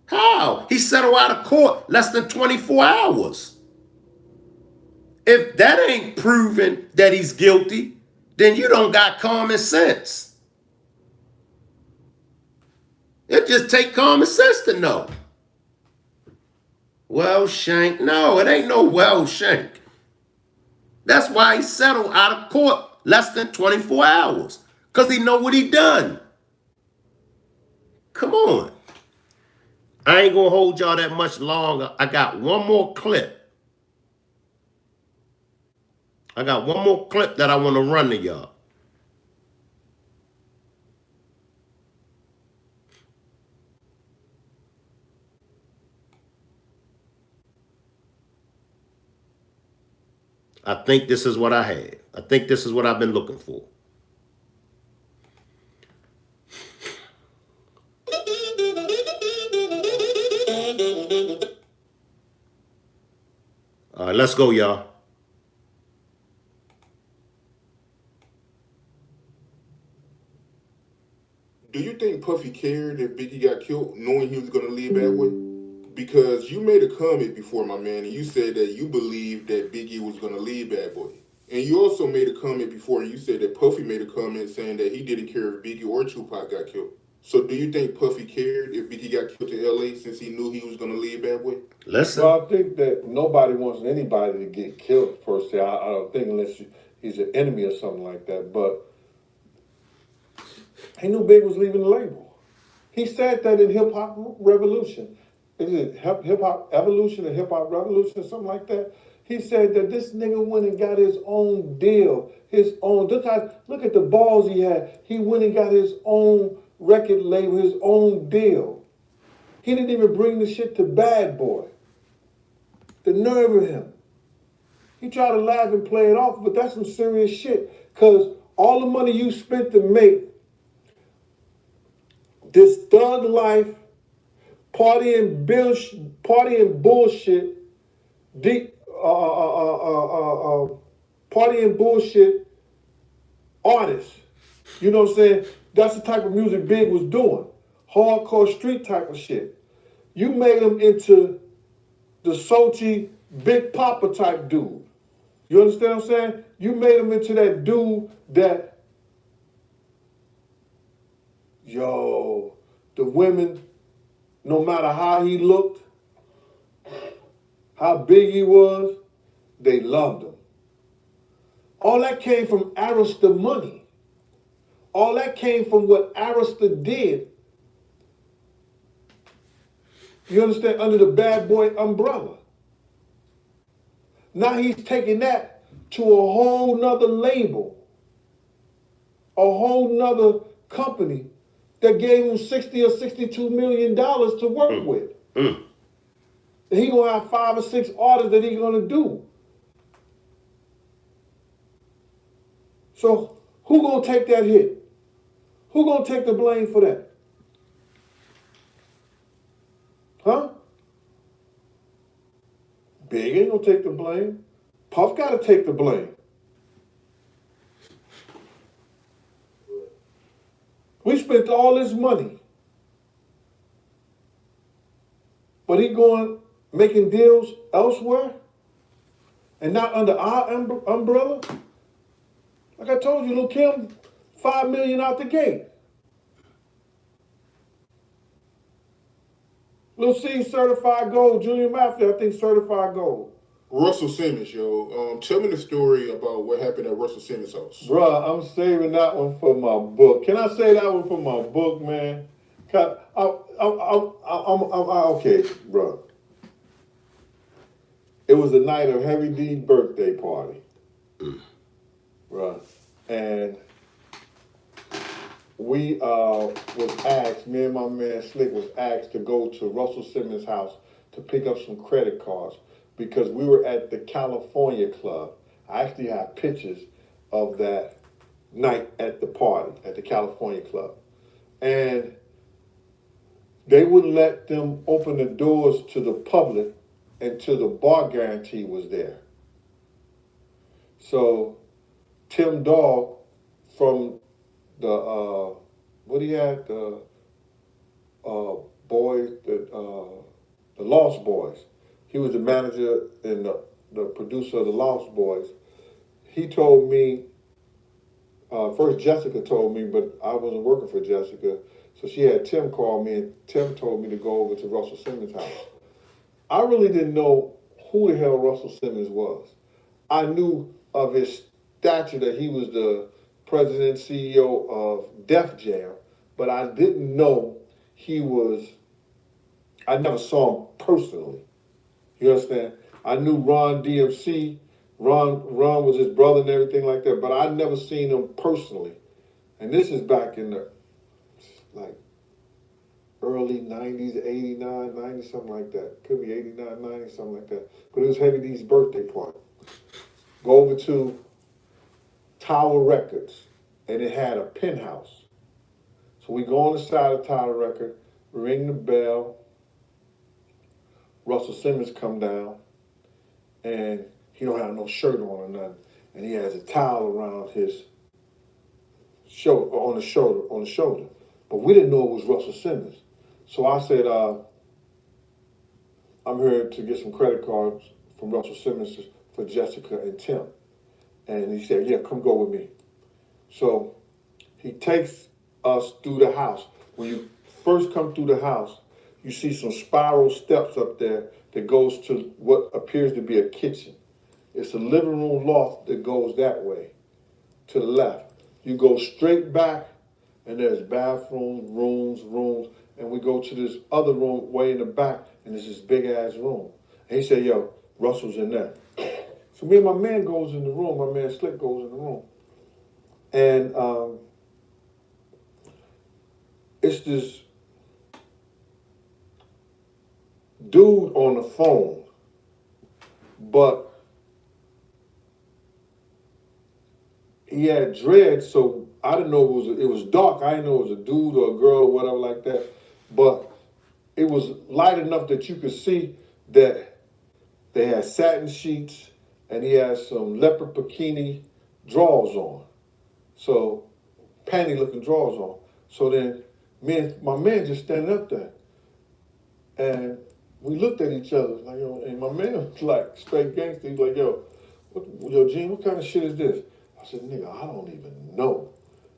How? He settled out of court less than 24 hours. If that ain't proven that he's guilty, then you don't got common sense. It just take common sense to know. Well, Shank. No, it ain't no well, Shank. That's why he settled out of court less than 24 hours. Because he know what he done. Come on. I ain't going to hold y'all that much longer. I got one more clip. that I want to run to y'all. I think this is what I had. I think this is what I've been looking for. All right, let's go, y'all. Do you think Puffy cared if Biggie got killed knowing he was going to leave that way? Because you made a comment before, my man, and you said that you believed that Biggie was going to leave Bad Boy. And you also made a comment before, and you said that Puffy made a comment saying that he didn't care if Biggie or Tupac got killed. So do you think Puffy cared if Biggie got killed in L.A. since he knew he was going to leave Bad Boy? Listen. Well, I think that nobody wants anybody to get killed, per se. I don't think unless he's an enemy or something like that. But he knew Big was leaving the label. He said that in Hip Hop Revolution. Is it Hip Hop Evolution or Hip Hop Revolution or something like that? He said that this nigga went and got his own deal, his own. Look at the balls he had. He went and got his own record label, his own deal. He didn't even bring the shit to Bad Boy. The nerve of him. He tried to laugh and play it off, but that's some serious shit. Because all the money you spent to make this thug life, partying bullshit, partying bullshit artists. You know what I'm saying? That's the type of music Big was doing. Hardcore street type of shit. You made him into the salty Big Papa type dude. You understand what I'm saying? You made him into that dude that, the women, no matter how he looked, how big he was, they loved him. All that came from Arista money. All that came from what Arista did. You understand? Under the bad boy umbrella. Now he's taking that to a whole nother label, a whole nother company that gave him $60 or $62 million to work with. And he gonna have 5 or 6 artists that he gonna do. So who gonna take that hit? Who gonna take the blame for that? Huh? Big ain't gonna take the blame. Puff gotta take the blame. We spent all this money. But he going making deals elsewhere and not under our umbrella? Like I told you, Lil Kim, $5 million out the gate. Lil C certified gold, Junior Mafia, I think certified gold. Russell Simmons, yo. Tell me the story about what happened at Russell Simmons' house. Bruh, I'm saving that one for my book. Can I say that one for my book, man? Okay, bruh. It was the night of Heavy D's birthday party. Bruh. And we was asked, me and my man Slick was asked to go to Russell Simmons' house to pick up some credit cards because we were at the California Club. I actually have pictures of that night at the party, at the California Club. And they wouldn't let them open the doors to the public until the bar guarantee was there. So Tim Dog from the Lost Boys. He was the manager and the producer of the Lost Boys. He told me, first Jessica told me, but I wasn't working for Jessica. So she had Tim call me, and Tim told me to go over to Russell Simmons' house. I really didn't know who the hell Russell Simmons was. I knew of his stature that he was the president and CEO of Def Jam, but I didn't know I never saw him personally. You understand? I knew Ron DMC. Ron was his brother and everything like that, but I never seen him personally. And this is back in the early 90s, 89, 90, something like that. Could be 89, 90, something like that. But it was Heavy D's birthday party. Go over to Tower Records, and it had a penthouse. So we go on the side of Tower Record, ring the bell. Russell Simmons come down, and he don't have no shirt on or nothing, and he has a towel around his shoulder, on the shoulder. But we didn't know it was Russell Simmons. So I said, I'm here to get some credit cards from Russell Simmons for Jessica and Tim. And he said, yeah, come go with me. So he takes us through the house. When you first come through the house, you see some spiral steps up there that goes to what appears to be a kitchen. It's a living room loft that goes that way, to the left. You go straight back, and there's bathrooms, rooms, and we go to this other room way in the back, and it's this big-ass room. And he said, yo, Russell's in there. So me and my man goes in the room, my man Slick goes in the room. And it's this dude on the phone, but he had dreads, so I didn't know it was dark. I didn't know it was a dude or a girl or whatever like that. But it was light enough that you could see that they had satin sheets and he had some leopard bikini drawers on. So, panty looking drawers on. So then me and my man just standing up there. And we looked at each other, like, yo, and my man was like straight gangster. He's like, yo, Yo, Gene, what kind of shit is this? I said, nigga, I don't even know.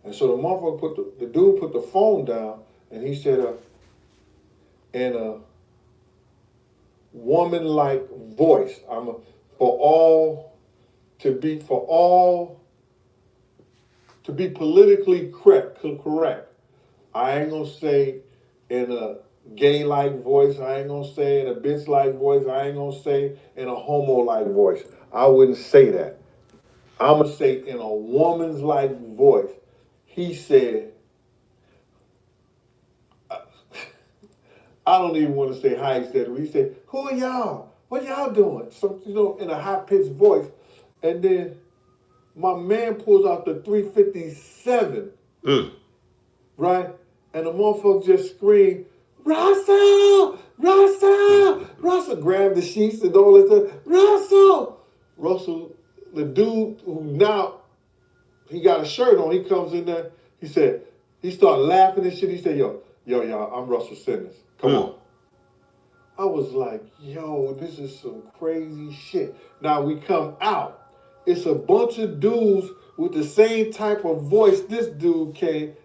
And so the motherfucker the dude put the phone down, and he said, in a woman-like voice, for all to be politically correct. I ain't gonna say in a gay-like voice. I ain't gonna say in a bitch-like voice. I ain't gonna say in a homo-like voice. I wouldn't say that. I'm gonna say in a woman's like voice. He said, I don't even want to say how he said it. He said, "Who are y'all? What y'all doing?" So, in a high-pitched voice. And then my man pulls out the 357, right? And the motherfucker just screamed, "Russell! Russell! Russell!" Grabbed the sheets and all that stuff. "Russell!" Russell, the dude who now, he got a shirt on, he comes in there, he started laughing and shit. He said, yo, y'all, I'm Russell Simmons. Come on. I was like, yo, this is some crazy shit. Now we come out. It's a bunch of dudes with the same type of voice this dude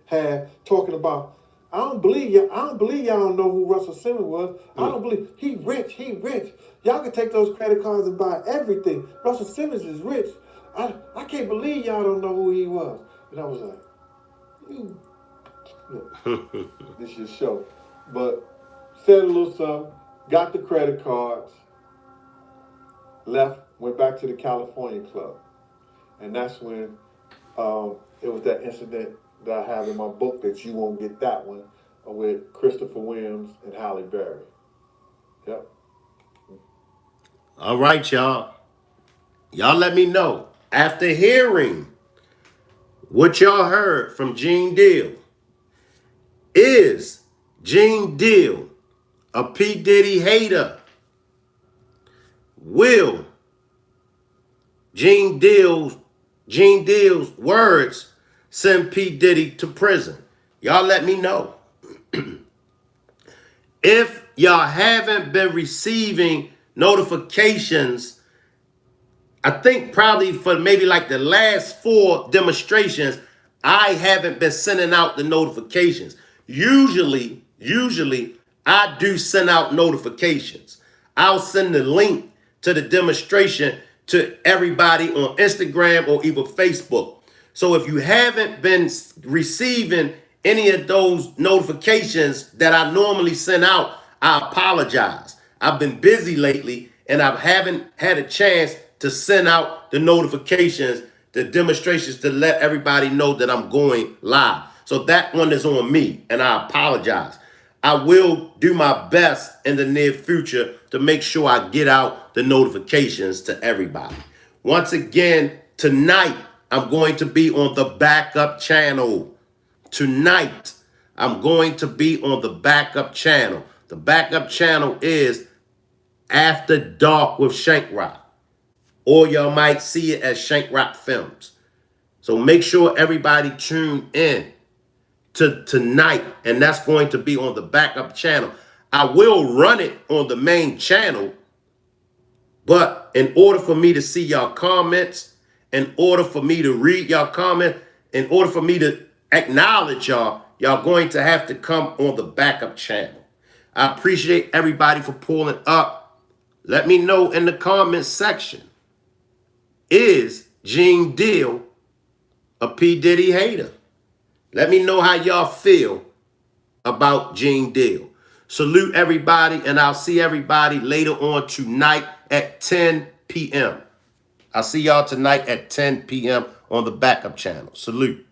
had talking about, I don't believe y'all don't know who Russell Simmons was. I don't believe, he rich. Y'all can take those credit cards and buy everything. Russell Simmons is rich. I can't believe y'all don't know who he was. And I was like, this is your show. But said a little something, got the credit cards, left, went back to the California club. And that's when it was that incident that I have in my book that you won't get that one, with Christopher Williams and Halle Berry. Yep. All right, y'all. Y'all let me know. After hearing what y'all heard from Gene Deal, is Gene Deal a P. Diddy hater? Will Gene Deal's words send P. Diddy to prison? Y'all let me know. If y'all haven't been receiving notifications, I think probably for maybe like the last 4 demonstrations, I haven't been sending out the notifications. Usually, I do send out notifications. I'll send the link to the demonstration to everybody on Instagram or even Facebook. So if you haven't been receiving any of those notifications that I normally send out, I apologize. I've been busy lately and I haven't had a chance to send out the notifications, the demonstrations, to let everybody know that I'm going live. So that one is on me and I apologize. I will do my best in the near future to make sure I get out the notifications to everybody. Once again, tonight, I'm going to be on the backup channel. Tonight, I'm going to be on the backup channel. The backup channel is After Dark with Shank Rock. Or y'all might see it as Shank Rock Films. So make sure everybody tune in to tonight, and that's going to be on the backup channel. I will run it on the main channel, but in order for me to see y'all comments, in order for me to read y'all comment, in order for me to acknowledge y'all going to have to come on the backup channel. I appreciate everybody for pulling up. Let me know in the comments section, is Gene Deal a P. Diddy hater? Let me know how y'all feel about Gene Deal. Salute everybody, and I'll see everybody later on tonight at 10 p.m. I'll see y'all tonight at 10 p.m. on the backup channel. Salute.